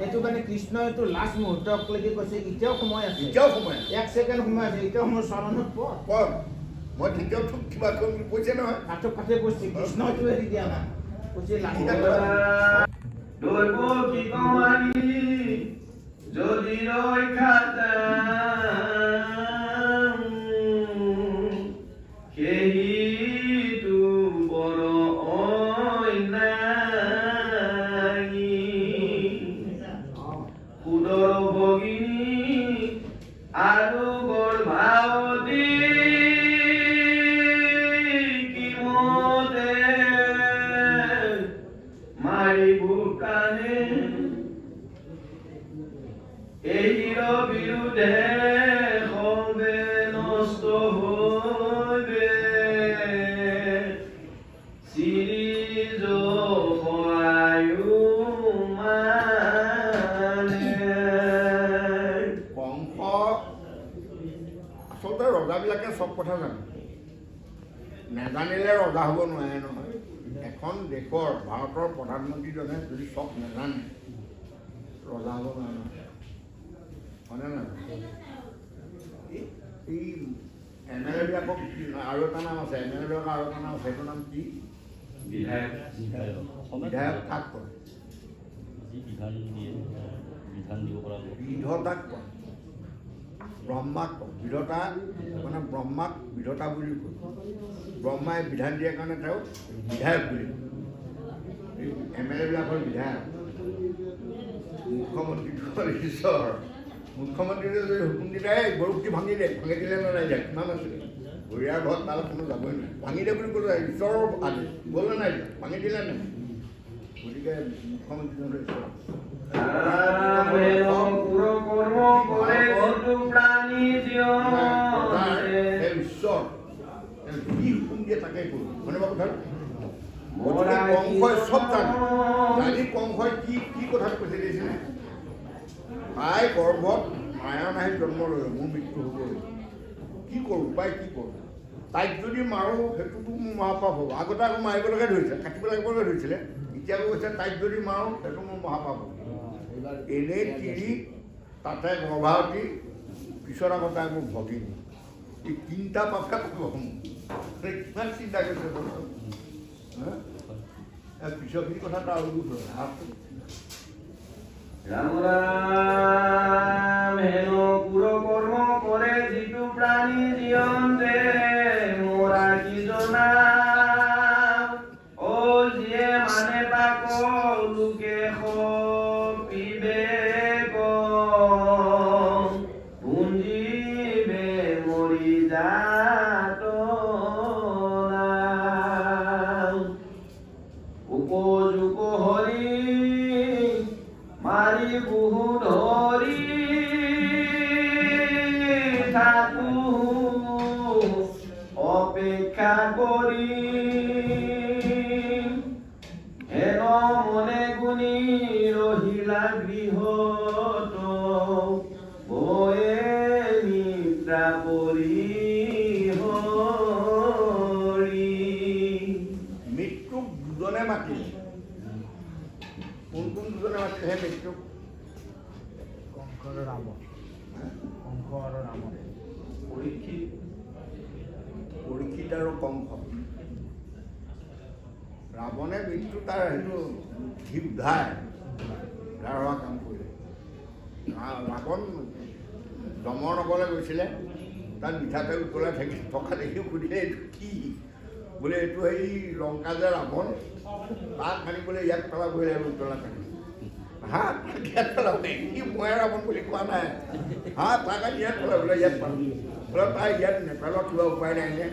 এইটো মানে কৃষ্ণই এইটো লাষ্ট মুহূৰ্তলৈকে কৈছে এতিয়াও সময় আছে এক ছেকেণ্ড সময় আছে এতিয়াও মোৰ চৰণত পৰ মই তেতিয়াও থোক কিবা কৰিম বুলি কৈছে নহয় কাঠক কাঠে কৈছে কৃষ্ণইটো এৰি দিয়া নাই কৈছে যদি ৰক্ষা সেইটো বৰ অন্যায় সুদৰ ভগিনী আৰু গৰ্ভাৱতী কিমতে মাৰিব কানে এইৰ বিৰুদ্ধে সবে নষ্ট হৈবে চিৰিজ সহায়ো মানে কংস আচলতে ৰজাবিলাকে চব কথা জানে নাজানিলে ৰজা হ'ব নোৱাৰে নহয় এখন দেশৰ ভাৰতৰ প্ৰধানমন্ত্ৰীজনে যদি চব নাজানে ৰজা হ'ব নোৱাৰে নহয় হয়নে নহয় এই এম এল এবিলাকক আৰু এটা নাম আছে এম এল এবিলাকৰ আৰু এটা নাম আছে সেইটো নাম কি বিধায়ক কাক কয় বিধান দিব পৰা বিধতাক কয় ব্ৰহ্মাক বিধতা মানে ব্ৰহ্মাক বিধতা বুলি কয় ব্ৰহ্মাই বিধান দিয়াৰ কাৰণে তেওঁ বিধায়ক বুলি MLA-বিলাকৰ বিধায়ক মুখ্যমন্ত্ৰীটো হ'ল ঈশ্বৰ মুখ্যমন্ত্ৰীয়ে যদি হুকুম দিলে গৰুটি ভাঙি দিলে নাই যায় কিমান আছিলে গৰিয়াৰ ঘৰত তালৈ কোনো যাবই নোৱাৰে ভাঙি দে বুলি ক'লে ঈশ্বৰৰ আদেশ গ'লে নাই ভাঙি দিলে নাই গতিকে মুখ্যমন্ত্ৰী হ'ল ঈশ্বৰ ঈশ্বৰ যি হুকুম দিয়ে তাকে কৰোঁ মানে কথা গতিকে কংসই চব জানি কংসই কি কথাটো কৈছে দিছিলে তাই গৰ্ভত মায়া নাহি জন্ম ল'লে মোৰ মৃত্যু হ'বই কি কৰোঁ উপায় কি কৰোঁ তাইক যদি মাৰোঁ সেইটোতো মোৰ মহাপাপ হ'ব আগতে আকৌ মাৰিবলৈকে ধৰিছে কাটিব লাগিবলৈকে ধৰিছিলে এতিয়া কৈছে তাইক যদি মাৰোঁ সেইটো মোৰ মহাপাপ হ'ব এনেই তিৰি তাতে গৰ্ভাৱতী পিছত আকৌ তাই মোৰ ভগিনী এই তিনিটা পাপে পাব মোৰ কিমান চিন্তা কৰিছে পিছৰখিনি কথা তাৰ আৰু ৰাম ৰাম হেনো পুৰ কৰ্ম কৰে যিটো প্ৰাণী জীয়ন্তে মোৰা কি জনা অ যিয়ে মানে তাক লোকে সপিবে পুঞ্জীবে মৰি যাত উপযোগ হৰি মাৰি বহু ধৰি থাকো অপেক্ষা কৰি হেন মনে গুণী ৰহিলা গৃহত বয়ে নিদ্ৰা পৰি হৰি মৃত্যুক দুজনে মাতিলে কোন দুজনে মাতিলে সেই মৃত্যুক কংস আৰু ৰাম কংস আৰু ৰাম পৰীক্ষিত আৰু কংস ৰাৱণে মৃত্যু তাৰ সেইটো ধি উদ্ধাৰ হোৱা কাম কৰিলে ৰাৱণ যমৰ নগৰলৈ গৈছিলে তাত মিঠাতেল উতলাই থকা দেখি সুধিলে এইটো কি বোলে এইটো সেই লংকা যে ৰাৱণ তাক আনিবলৈ ইয়াত পেলাবই লাগিব উতলা কাটি হা তাক ইয়াত পেলাবই কি মই ৰাৱণ বুলি কোৱা নাই হা তাক আনি ইয়াত পেলাবলৈ ইয়াত পালোঁ বোলে তাই ইয়াত নেপেলোৱা কিবা উপায় নাই নে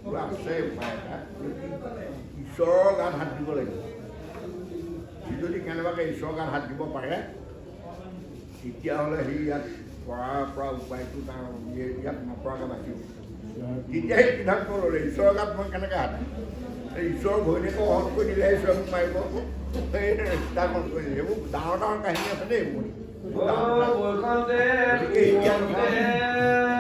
বোলে আছে উপায় এটা ঈশ্বৰৰ গাত হাত দিব লাগিব সি যদি কেনেবাকৈ ঈশ্বৰৰ গাত হাত দিব পাৰে তেতিয়াহ'লে সি ইয়াত পৰা উপায়টো তাৰ ইয়াত নপৰাকৈ বাচিব তেতিয়া সেই সিদ্ধান্ত ল'লে ঈশ্বৰৰ গাত মই কেনেকৈ হাত ঈশ্বৰৰ ঘৈণীয়েকক হৰণ কৰি দিলে ঈশ্বৰে মোক মাৰিব সেই চিন্তাকৰণ কৰি দিলে এইবোৰ ডাঙৰ কাহিনী আছে দেই এইবোৰ গতিকে